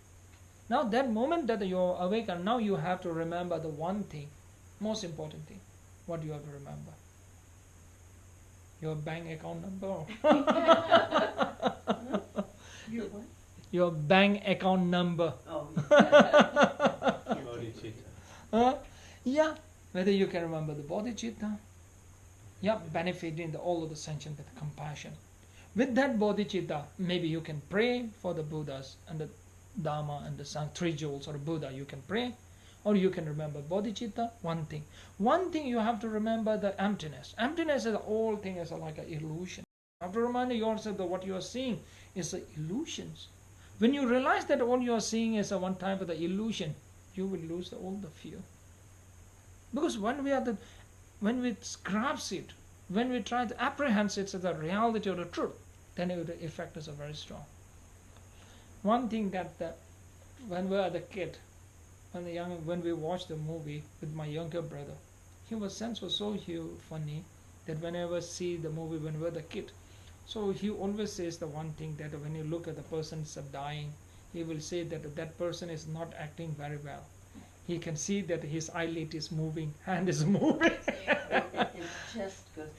Now that moment that you are awake, and now you have to remember the one thing, most important thing. What do you have to remember? Your bank account number. You what? Your bank account number. Oh, yeah. Bodhicitta. Yeah, whether you can remember the bodhicitta. Yeah, benefiting all of the sentient with compassion. With that bodhicitta, maybe you can pray for the Buddhas and the Dharma and the three jewels or Buddha. You can pray, or you can remember bodhicitta. One thing you have to remember the emptiness. Emptiness is the whole thing is like an illusion. You have to remind yourself that what you are seeing is illusions. When you realize that all you are seeing is a one type of the illusion, you will lose all the fear. Because when we grasp it, when we try to apprehend it as the reality or the truth, then the effect is very strong. One thing that when we were the kid, when we watched the movie with my younger brother, his sense was so funny that whenever I see the movie when we were the kid, so he always says the one thing that when you look at the person dying, he will say that that person is not acting very well. He can see that his eyelid is moving, hand is moving. It's just good.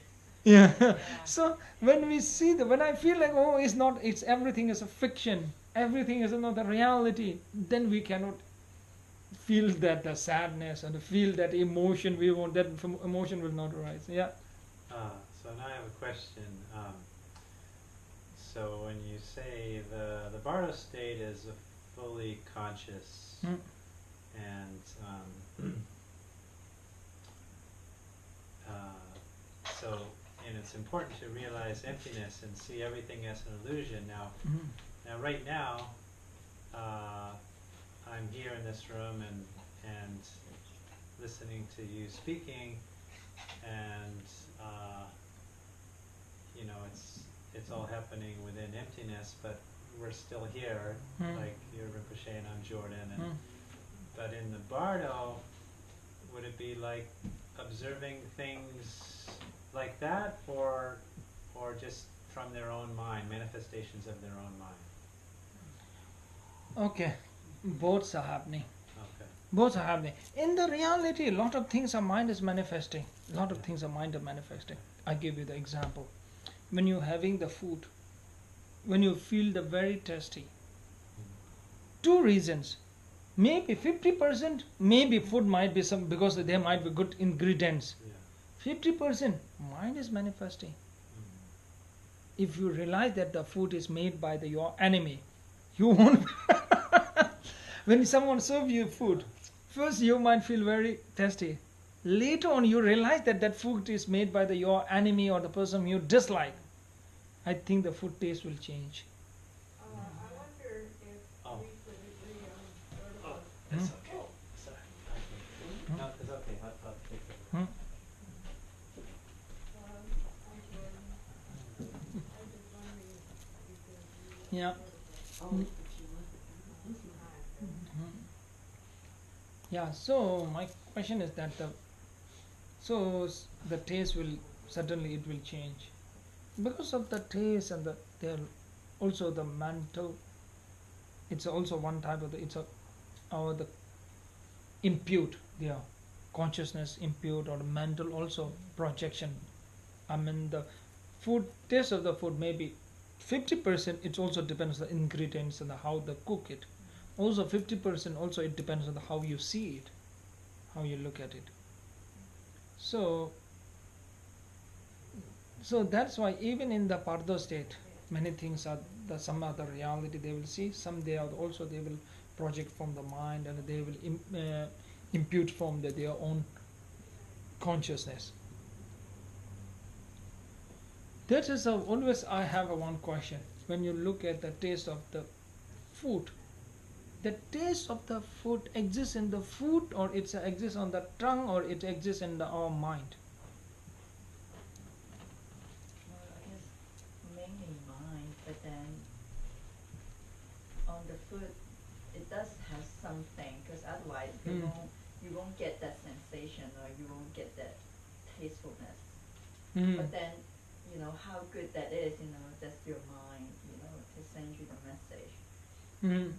Yeah. So when we see when I feel like it's everything is a fiction, everything is not a reality, then we cannot feel that the sadness and feel that emotion we want. That emotion will not arise. Yeah. So now I have a question. So when you say the Bardo state is a fully conscious and so and it's important to realize emptiness and see everything as an illusion. Now right now, I'm here in this room and listening to you speaking, and you know, it's all happening within emptiness, but we're still here, like you're Rinpoche and I'm Jordan. And but in the bardo, would it be like observing things like that, or just from their own mind, manifestations of their own mind? Okay, both are happening. Okay. Both are happening. In the reality, a lot of things our mind is manifesting. A lot of things our mind are manifesting. I give you the example. When you're having the food, when you feel the very tasty, two reasons. Maybe 50%, maybe food might be some, because there might be good ingredients. Yeah. 50% mind is manifesting. If you realize that the food is made by your enemy, you won't. When someone serves you food, first you might feel very tasty. Later on, you realize that that food is made by your enemy or the person you dislike. I think the food taste will change. I wonder if Oh. we could agree on sort of It's okay. Sorry. Okay. No, it's okay. I'll take it. Hmm? I'm Jordan. I was wondering if you could Yeah. Oh, Mm. but you wasn't. Yeah, so my question is that the taste will certainly it will change because of the taste and there also the mental. It's also one type of the impute their consciousness impute or the mental also projection. I mean the food taste of the food maybe 50%. It also depends on the ingredients and how they cook it. Also 50% also it depends on how you see it, how you look at it. So that's why even in the Pardo state, many things are some other reality they will see, some they will project from the mind and they will impute from their own consciousness. That is always I have one question. When you look at the taste of the food, the taste of the food exists in the food, or it exists on the tongue, or it exists in our mind? Well, I guess mainly mine, but then on the food, it does have something, because otherwise you won't get that sensation or you won't get that tastefulness. But then, how good that is, that's your mind, to send you the message,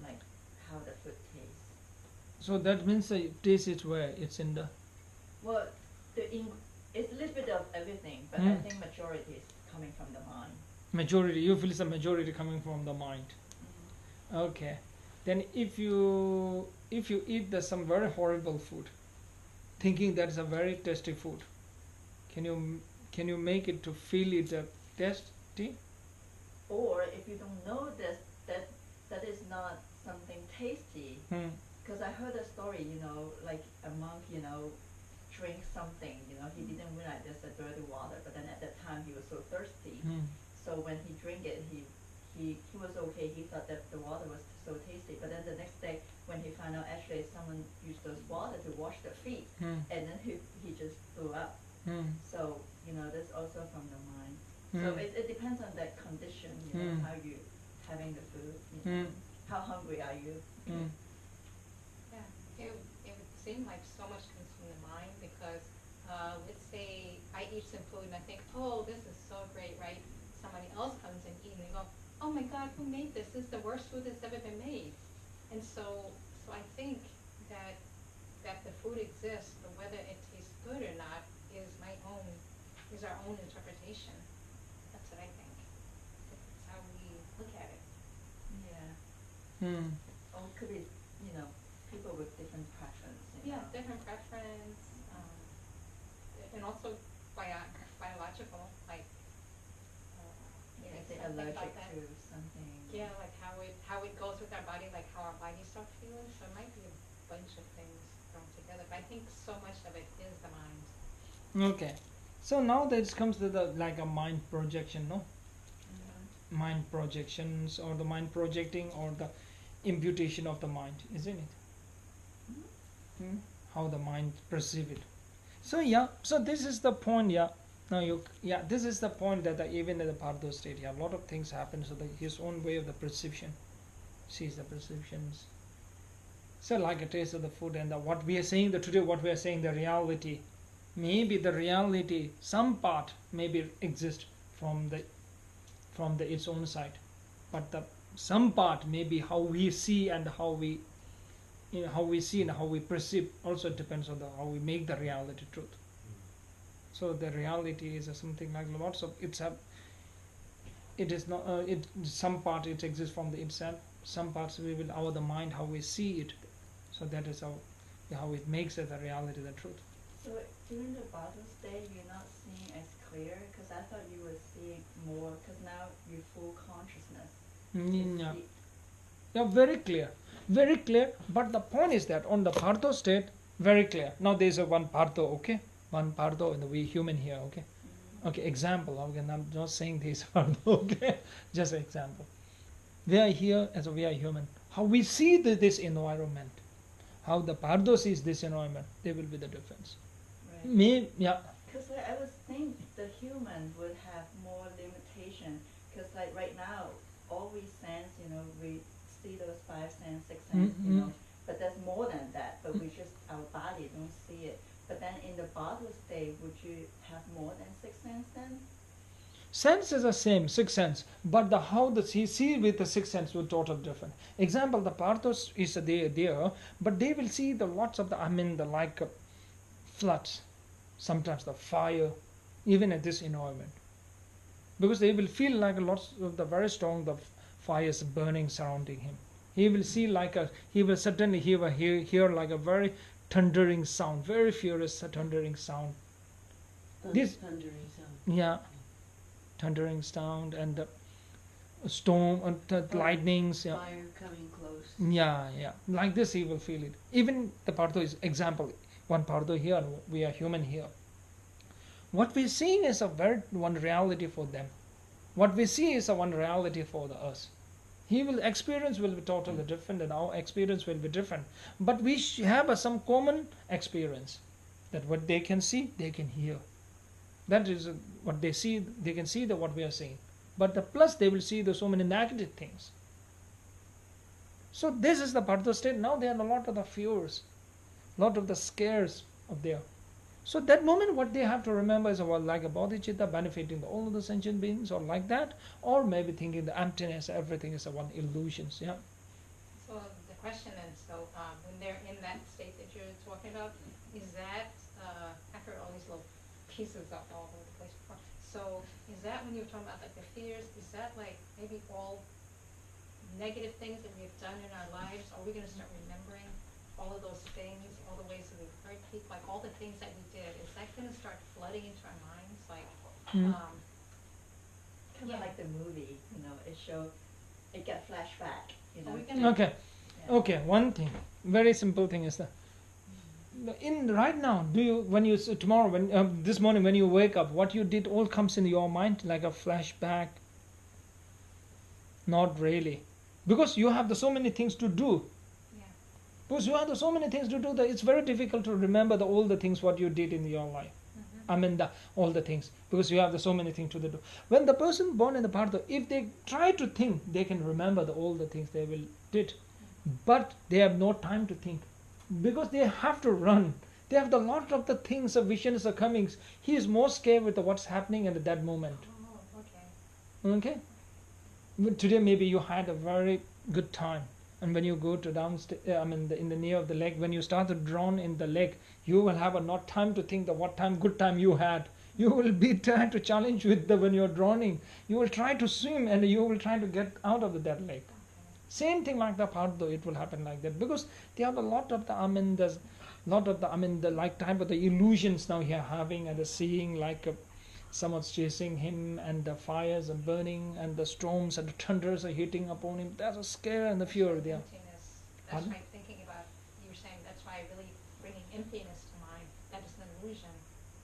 like how the food tastes. So that means the taste is where it's in the Well, it's a little bit of everything, but I think majority is coming from the mind. majority. You feel it's a majority coming from the mind. Okay, then if you eat some very horrible food, thinking that is a very tasty food, can you make it to feel it tasty? Or if you don't know that is not something tasty, because I heard a story, like a monk, drink something, he didn't realize there's a dirty water, but then at that time he was so thirsty. So when he drank it, he was okay. He thought that the water was so tasty. But then the next day, when he found out actually someone used those water to wash their feet, and then he just threw up. So that's also from the mind. So it depends on that condition. How you having the food. How hungry are you? Yeah, it would seem like so much comes from the mind because, let's say I eat some food and I think, oh, this is so great, right? Somebody else comes and eats and they go, oh my God, who made this? This is the worst food that's ever been made. And so I think that the food exists, but whether it tastes good or not is our own interpretation. That's what I think. It's how we look at it. Yeah. Or it could be, people with different preference. Yeah, different preference, and also biological, like, If they're something allergic about that. to something. Yeah, like how it goes with our body, like how our bodies start feeling. So it might be a bunch of things thrown together. But I think so much of it is the mind. Okay, So now that comes to the like a mind projection, no? Mhm. Mind projections or the mind projecting or the imputation of the mind, isn't it? Hmm? How the mind perceive it. So yeah, so this is the point. Yeah, now this is the point that even in the Pardo state, yeah, a lot of things happen. So his own way of the perception, sees the perceptions. So like a taste of the food and what we are saying the today, what we are saying the reality, maybe the reality, some part maybe exist from the its own side, but the some part maybe how we see and how we how we see and how we perceive also depends on how we make the reality truth. So the reality is something like lots of it is not it some part it exists from the itself, some parts we will our the mind how we see it. So that is how it makes it the reality, the truth. So during the bottom state, you're not seeing as clear, because I thought you were seeing more, because now you're full consciousness. Yeah. Yeah, very clear. But the point is that on the Pardo state, very clear. Now there's a one Pardo, okay, one Pardo, and we human here, okay. Okay, example. Again, I'm not saying this Pardo, okay, just example. We are here as we are human. How we see this environment, how the Pardo sees this environment, there will be the difference. Right. Yeah. Because I was thinking the human would have more limitation, because like right now, all we sense, we see those five sense, six sense, but there's more than that, but we just, our body don't see it. But then in the bottle state, would you have more than six sense then? Sense is the same, six sense, but the how the see with the six sense will totally different. Example, the Parthos is there, but they will see the lots of the like floods, sometimes the fire, even at this environment, because they will feel like lots of the very strong the fires burning surrounding him. He will see like he will certainly hear like a very thundering sound, very furious thundering sound. This thundering sound. Yeah, thundering sound and the storm and the lightnings. Yeah. Fire coming close. Yeah. Like this, he will feel it. Even the Pardo is example. One Pardo here, and we are human here. What we're seeing is a very one reality for them. What we see is a one reality for us. He will experience will be totally different, and our experience will be different. But we have some common experience that what they can see, they can hear. That is what they see. They can see what we are seeing. But the plus, they will see so many negative things. So this is the Pardo state. Now there are a lot of the fears, lot of the scares of there. So that moment, what they have to remember is about like a bodhicitta benefiting all of the sentient beings, or like that, or maybe thinking the emptiness, everything is a one illusions. Yeah. So the question is, so when they're in that state that you're talking about, is that I've heard all these little pieces up all over the place before. So is that when you're talking about like the fears? Is that like maybe all negative things that we've done in our lives? Are we going to start remembering all of those things, all the ways that we've hurt people, like all the things that we did? Is that going to start flooding into our minds? Like, Kind of like the movie, it get flashback, Are we gonna- Okay. Yeah. Okay. One thing, very simple thing is that in right now, do you when you tomorrow when this morning when you wake up, what you did all comes in your mind like a flashback? Not really, because you have so many things to do. Yeah. Because you have so many things to do that it's very difficult to remember all the things what you did in your life. All the things, because you have so many things to do. When the person born in the Pardo, if they try to think, they can remember all the things they will did, but they have no time to think, because they have to run. They have a lot of the things, the visions are coming. He is more scared with what's happening at that moment. Oh, okay. Okay. But today maybe you had a very good time, and when you go to downstairs, in the near of the lake, when you start to drown in the lake, you will have not time to think what good time you had. You will be trying to challenge with when you're drowning. You will try to swim and you will try to get out of that lake. Same thing like the Pardo, it will happen like that, because they have a lot of the like type of the illusions now here having and the seeing like someone's chasing him and the fires are burning and the storms and the thunders are hitting upon him. There's a scare and the fear there. Emptiness. That's Pardon? why I'm thinking about, you were saying, that's why really bringing emptiness to mind, that is an illusion.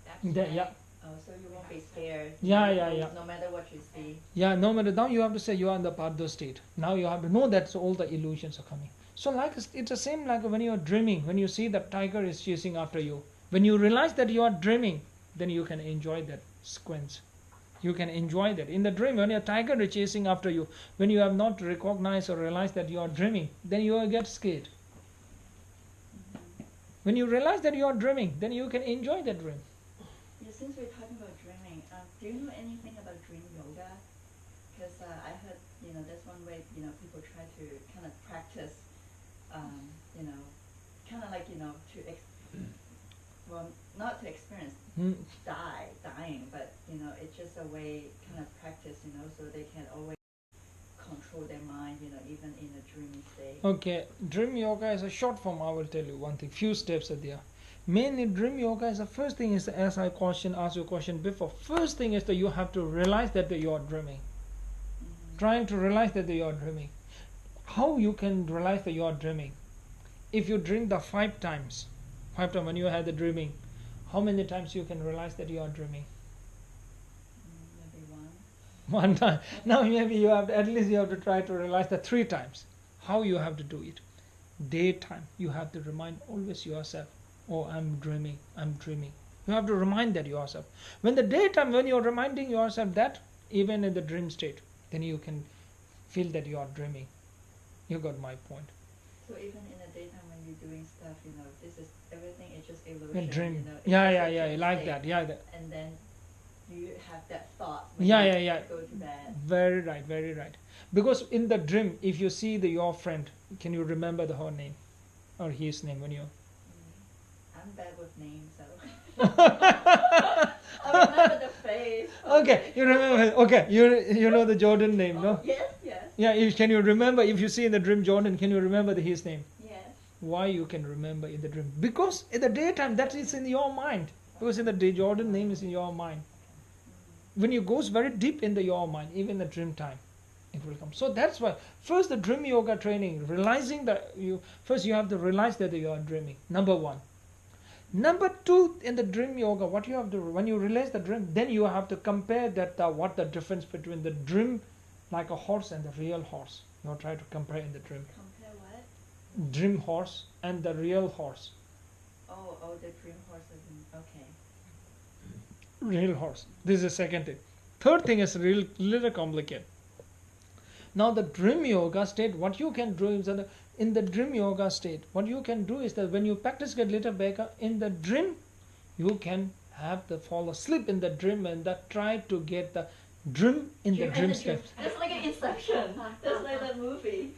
That's There, why yeah. Oh, so you won't be scared. Yeah. No matter what you see. Yeah, no matter, now you have to say you are in the Paddo state. Now you have to know that all the illusions are coming. So like it's the same like when you are dreaming, when you see that tiger is chasing after you. When you realize that you are dreaming, then you can enjoy that sequence. You can enjoy that. In the dream, when a tiger is chasing after you, when you have not recognized or realized that you are dreaming, then you will get scared. When you realize that you are dreaming, then you can enjoy that dream. Yeah, since we're talking about dreaming, do you know anything about dream yoga? Because I heard, that's one way, people try to kind of practice, kind of like, well, not to experience dying, but, it's just a way kind of practice, so they can always control their mind, even in a dreamy state. Okay, dream yoga is a short form. I will tell you one thing. Few steps are there. Mainly, dream yoga is the first thing is, as I asked you a question before. First thing is that you have to realize that you are dreaming. Trying to realize that you are dreaming. How you can realize that you are dreaming? If you dream the 5 times when you had the dreaming, how many times you can realize that you are dreaming? Maybe one. One time. Now maybe you have to, at least you have to try to realize that 3 times. How you have to do it? Daytime, you have to remind always yourself, oh, I'm dreaming. You have to remind that yourself. When the daytime, when you're reminding yourself that, even in the dream state, then you can feel that you are dreaming. You got my point. So even in the daytime when you're doing stuff, this is everything is just A illusion. dream. It's Yeah, just a dream like state. that. Yeah, And then you have that thought when Yeah, you yeah. go to bed. Very right. Because in the dream, if you see your friend, can you remember her name or his name when you? I'm bad with names, so I remember the face. Okay, you remember. Okay, you know the Jordan name, no? Yes. Yeah. Can you remember if you see in the dream Jordan? Can you remember his name? Yes. Why you can remember in the dream? Because in the daytime that is in your mind. Because in the day Jordan name is in your mind. When you goes very deep into your mind, even the dream time, it will come. So that's why first the dream yoga training, realizing that you have to realize that you are dreaming. Number 1. Number 2, in the dream yoga, what you have to when you realize the dream, then you have to compare that what the difference between the dream, like a horse, and the real horse. You try to compare in the dream. Compare what? Dream horse and the real horse. Oh, the dream horses. Okay. Real horse. This is the second thing. Third thing is little complicated. Now the dream yoga state, what you can do is that in the dream yoga state, what you can do is that when you practice get little better in the dream, you can have the fall asleep in the dream and that try to get the dream in the dream state. That's like an Inception. That's like that movie.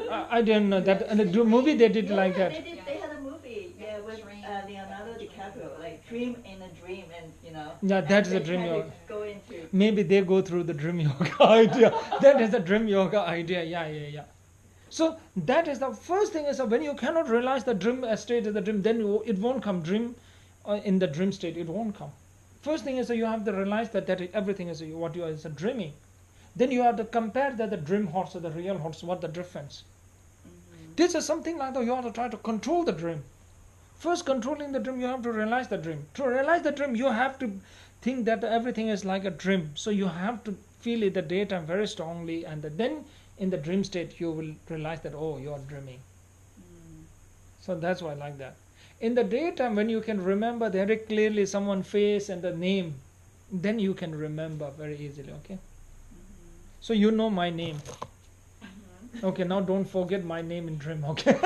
I didn't know that. And the movie they did like that. They had a movie. Yeah, with Leonardo DiCaprio, like dream in a dream, and Yeah, that is they a dream try to yoga. Go into. Maybe they go through the dream yoga idea. That is the dream yoga idea. Yeah. So that is the first thing is that when you cannot realize the dream state of the dream, then it won't come dream in the dream state. It won't come. First thing is that you have to realize that everything is what you are is a dreaming. Then you have to compare that the dream horse or the real horse. What the difference? This is something like that you have to try to control the dream. First, controlling the dream, you have to realize the dream. To realize the dream, you have to think that everything is like a dream. So you have to feel it the daytime very strongly, and then in the dream state, you will realize that, oh, you are dreaming. So that's why I like that. In the daytime, when you can remember very clearly someone's face and the name, then you can remember very easily, okay? So you know my name. Okay, now don't forget my name in dream, okay?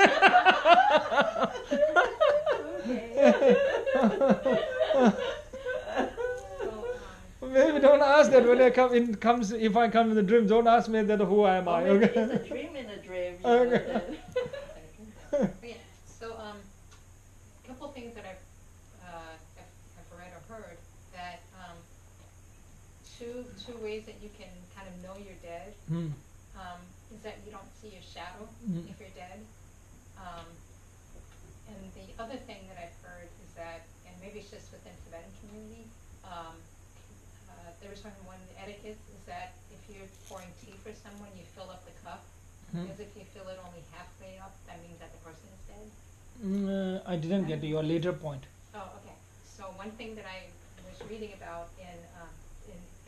Maybe don't ask that when I if I come in the dream, don't ask me that who am I, Maybe okay? it's a dream in a dream. Okay. Yeah, so a couple things that I've read or heard that two ways that you can kind of know you're dead is that you don't see your shadow if you're dead. And the other thing that I've heard is that, and maybe it's just within Tibetan community, there was one etiquette is that if you're pouring tea for someone, you fill up the cup. Because if you fill it only halfway up, that means that the person is dead. I didn't get your later point. Oh, okay. So one thing that I was reading about in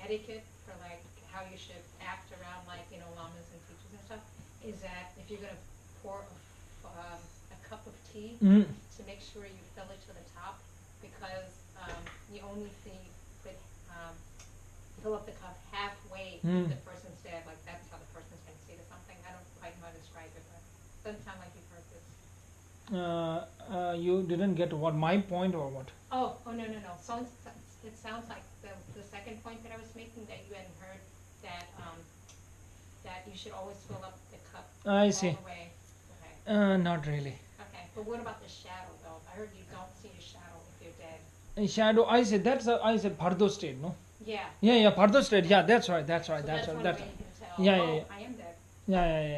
etiquette for like how you should act around like lamas and teachers and stuff is that if you're gonna pour a cup of tea, to make sure you fill it to the top because you only fill up the cup halfway if the person's dead. Like that's how the person's going to see it or something. I don't quite know how to describe it, but it doesn't sound like you've heard this. You didn't get what my point or what? Oh no. So it sounds like the second point that I was making that you hadn't heard that you should always fill up the cup I all see. the way. Okay. Not really. Okay. But what about the shadow though? I heard you don't see a shadow if you're dead. In shadow, I said I said Pardo state, no? Yeah. Yeah, Pardo state. Yeah, that's right. That's So right. that's That's one right. way That's you right. can tell. Yeah, oh, yeah. I am dead.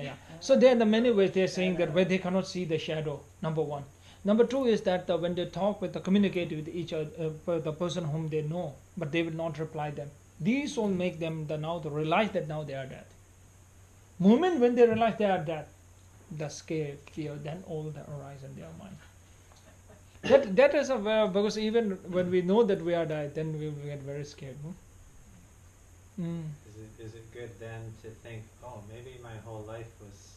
Yeah. So there are the many ways they're saying that where they cannot see the shadow. Number one. Number two is that when they talk with communicate with each other, the person whom they know, but they will not reply them. These all make them now to realize that now they are dead. Moment when they realize they are dead, the scare, fear, then all that arise in their mind. That is because even when we know that we are dead, then we will get very scared. Is it good then to think, oh, maybe my whole life was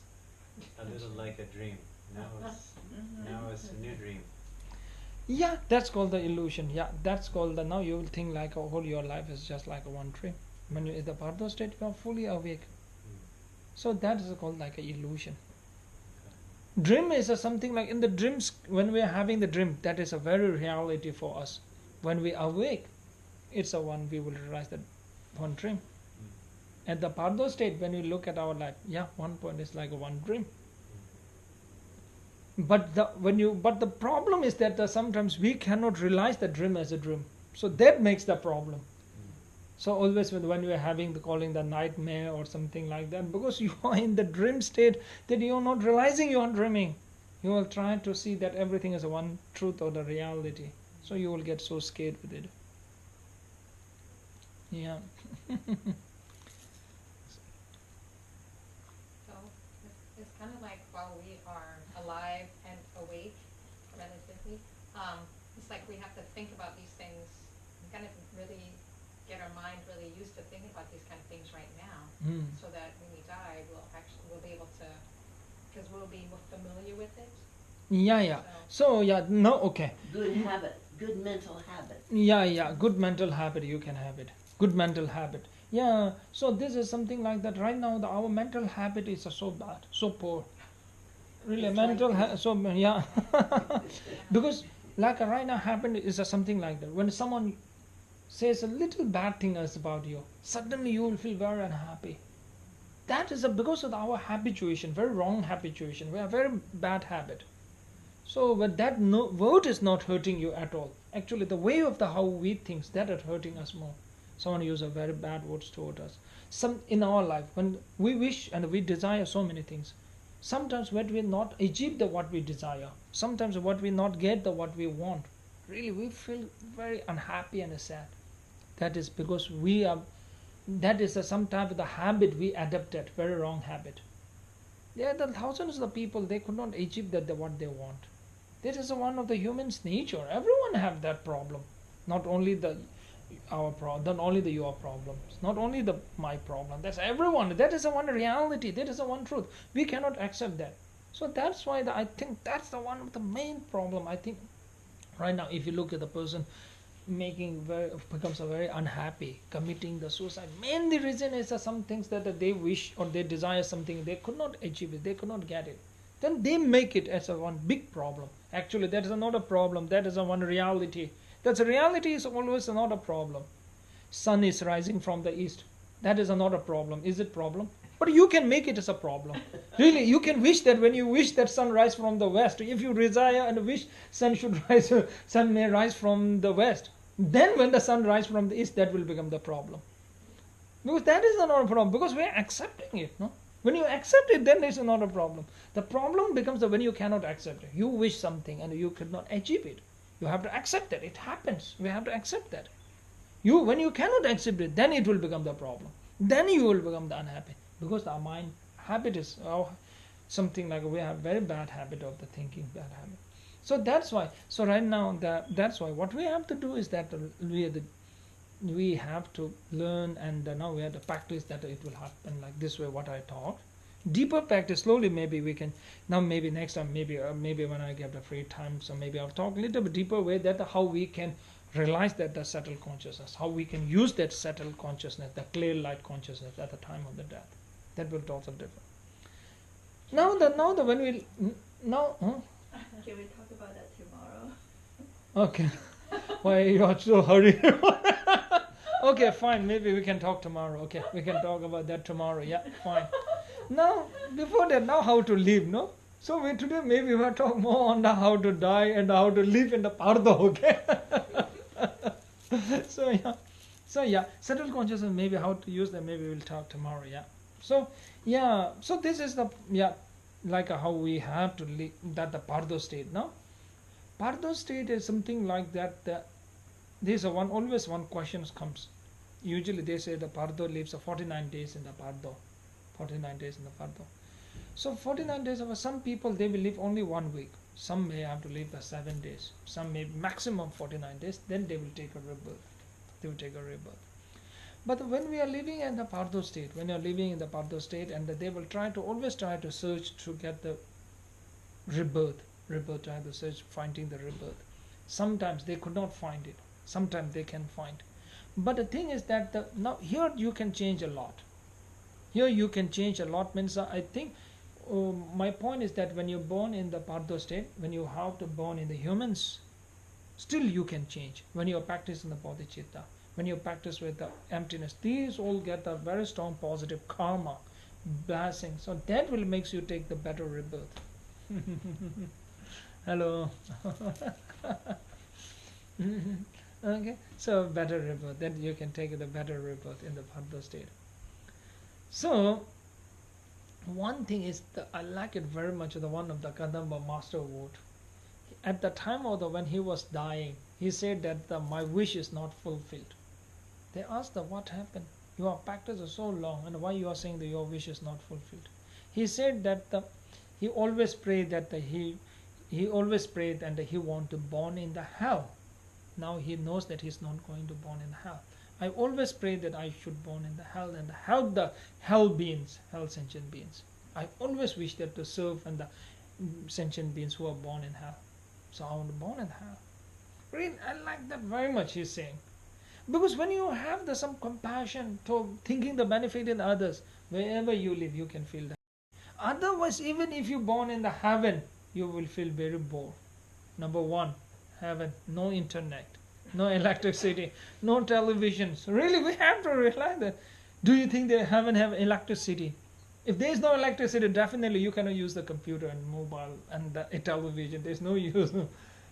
a little like a dream. Now it's a new dream. Yeah, that's called the illusion. Yeah, that's called now you will think like whole your life is just like a one dream. When you in the Pardo state, you are fully awake. So that is called like an illusion. Dream is something like in the dreams, when we are having the dream, that is a very reality for us. When we awake, it's a one, we will realize that one dream. At the Pardo state, when we look at our life, yeah, one point is like a one dream. But the problem is that sometimes we cannot realize the dream as a dream. So that makes the problem. So always when you are having calling the nightmare or something like that, because you are in the dream state that you are not realizing you are dreaming. You will try to see that everything is a one truth or the reality. So you will get so scared with it. Yeah. So it's kind of like while we are alive and awake, relatively, it's like we have to think about these things and kind of really get our mind really used to thinking about these kind of things right now, so that when we die, we'll be able to, because we'll be more familiar with it. Yeah. So okay. Good habit, good mental habit. Yeah. Good mental habit, you can have it. Good mental habit. Yeah. So this is something like that. Right now, our mental habit is so bad, so poor. Really, It's mental. like Yeah. Because like right now happened is something like that. When someone says a little bad thing about you, suddenly you will feel very unhappy. That is because of our habituation, very wrong habituation. We have very bad habit. So when that word is not hurting you at all, actually the way of how we think, that is hurting us more. Someone uses very bad words toward us. Some in our life, when we wish and we desire so many things, sometimes when we not achieve what we desire, sometimes what we not get what we want, really we feel very unhappy and sad. That is because that is some type of the habit we adopted, very wrong habit. There are the thousands of people, they could not achieve what they want. That is one of the human's nature. Everyone have that problem. Not only our problem, not only your problems, not only my problem. That's everyone. That is one reality. That is one truth. We cannot accept that. So that's why I think that's one of the main problem. I think right now, if you look at the person becomes very unhappy, committing the suicide. Mainly reason is some things that they wish or they desire something, they could not achieve it, they could not get it. Then they make it as one big problem. Actually, that is not a problem. That is one reality. That reality is always not a problem. Sun is rising from the east. That is not a problem. Is it problem? But you can make it as a problem. Really, you can wish that when you wish that sun rise from the west, if you desire and wish sun may rise from the west, then when the sun rises from the east, that will become the problem. Because that is not a problem, because we are accepting it. No? When you accept it, then it's not a problem. The problem becomes when you cannot accept it. You wish something and you could not achieve it. You have to accept that. It happens. We have to accept that. When you cannot accept it, then it will become the problem. Then you will become the unhappy. Because our mind habit is something like we have very bad habit of the thinking, bad habit. So that's why. So right now, that's why what we have to do is that we have to learn, and now we have to practice that it will happen like this way. What I taught, deeper practice. Slowly, maybe we can. Now, maybe next time, maybe when I get the free time, so maybe I'll talk a little bit deeper way that how we can realize that the subtle consciousness, how we can use that subtle consciousness, the clear light consciousness at the time of the death. That will also differ. Now the when we now. Can we talk about that tomorrow? Okay. Why you are so hurried? Okay, fine. Maybe we can talk tomorrow. Okay, we can talk about that tomorrow. Yeah, fine. Now, before that, now how to live, no? So today maybe we will talk more on the how to die and how to live in the pardo. Okay. So yeah, subtle consciousness. Maybe how to use that. Maybe we'll talk tomorrow. Yeah. So yeah. So this is the like how we have to live that the pardo state. No. Pardo state is something like that. There's always one question comes. Usually they say the pardo lives 49 days in the pardo. 49 days in the pardo. So 49 days of some people they will live only 1 week. Some may have to live the 7 days. Some may maximum 49 days. Then they will take a rebirth. They will take a rebirth. But when we are living in the pardo state, and they will always try to search to get the rebirth, try to search finding the rebirth. Sometimes they could not find it. Sometimes they can find. But the thing is that now here you can change a lot. Here you can change a lot means I think my point is that when you're born in the pardo state, when you have to born in the humans, still you can change. When you practice in the bodhicitta, when you practice with the emptiness, these all get a very strong positive karma, blessing. So that will makes you take the better rebirth. Hello. Okay, so better rebirth. Then you can take the better rebirth in the pardo state. So one thing is I like it very much. The one of the Kadamba master wrote at the time of when he was dying. He said that my wish is not fulfilled. They asked him what happened. You have practiced so long, and why you are saying that your wish is not fulfilled? He said that he always prayed that he always prayed and he want to born in the hell. Now he knows that he's not going to born in hell. I always pray that I should born in the hell and help the hell beings, hell sentient beings. I always wish that to serve and the sentient beings who are born in hell. So I want to born in hell. Really, I like that very much. He's saying, because when you have some compassion to thinking the benefit in others, wherever you live, you can feel that. Otherwise, even if you born in the heaven, you will feel very bored. Number one, heaven, no internet, no electricity, no televisions. Really, we have to realize that. Do you think they heaven have electricity? If there is no electricity, definitely you cannot use the computer and mobile and the television. There is no use.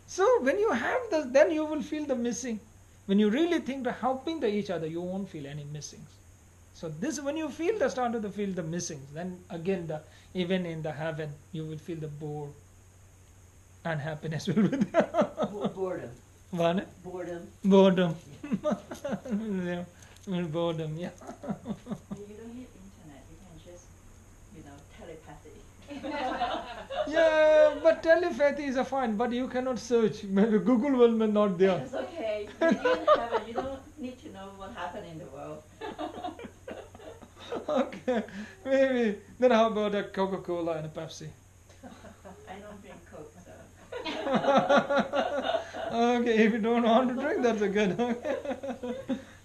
So when you have this, then you will feel the missing. When you really think to helping each other, you won't feel any missings. So this, when you started to feel the missings, then again, even in the heaven, you will feel the bore and happiness will be there. Boredom. What? Boredom. Boredom. Yeah. Yeah. Boredom, yeah. You don't need internet. You can just, telepathy. Yeah, but telepathy is a fine, but you cannot search. Maybe Google will be not there. It's okay. You in heaven. You don't need to know what happened in the world. Okay, maybe. Then how about a Coca-Cola and a Pepsi? I don't drink Coke, so. Okay, if you don't want to drink, that's a good.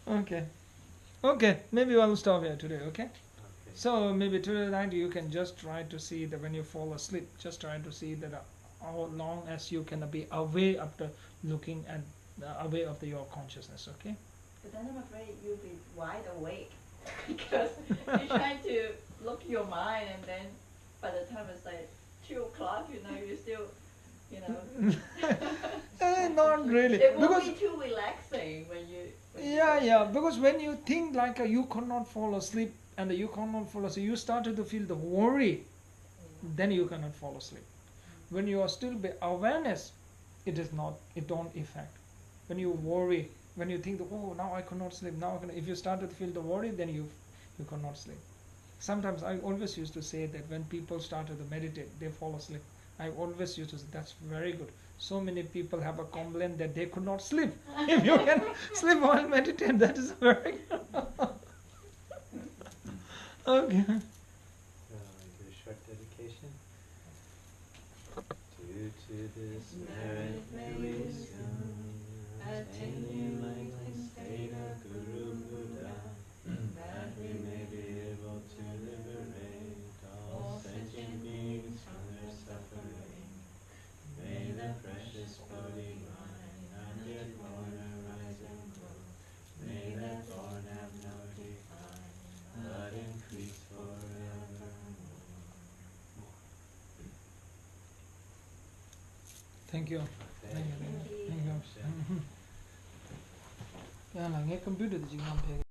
Okay. Okay, maybe I'll stop here today, okay? Okay. So maybe today night you can just try to see that when you fall asleep, just try to see that how long as you can be away after looking at away of your consciousness, okay? But then I'm afraid you'll be wide awake because you're trying to look your mind, and then by the time it's like 2 o'clock, you're still, Not really, It won't because be too relaxing when you. because when you think like you cannot fall asleep and you cannot fall asleep, you started to feel the worry, then you cannot fall asleep. When you are still be awareness, it don't affect. When you worry, when you think, oh, now I cannot sleep, if you start to feel the worry, then you cannot sleep. Sometimes I always used to say that when people started to meditate, they fall asleep. I always used to say that's very good. So many people have a complaint that they could not sleep. If you can sleep while meditate, that is very good. Okay. So I do a short dedication. Due to this merit may we attain the enlightened state of Guru Buddha, that we may be able to liberate all sentient beings from their suffering. May the precious Bodhi mind, not yet born, arise and grow. May that born have no decline, but increase forevermore. Thank you. Thank you. Thank you. Thank you. 야, 나 computer 지금 안 돼.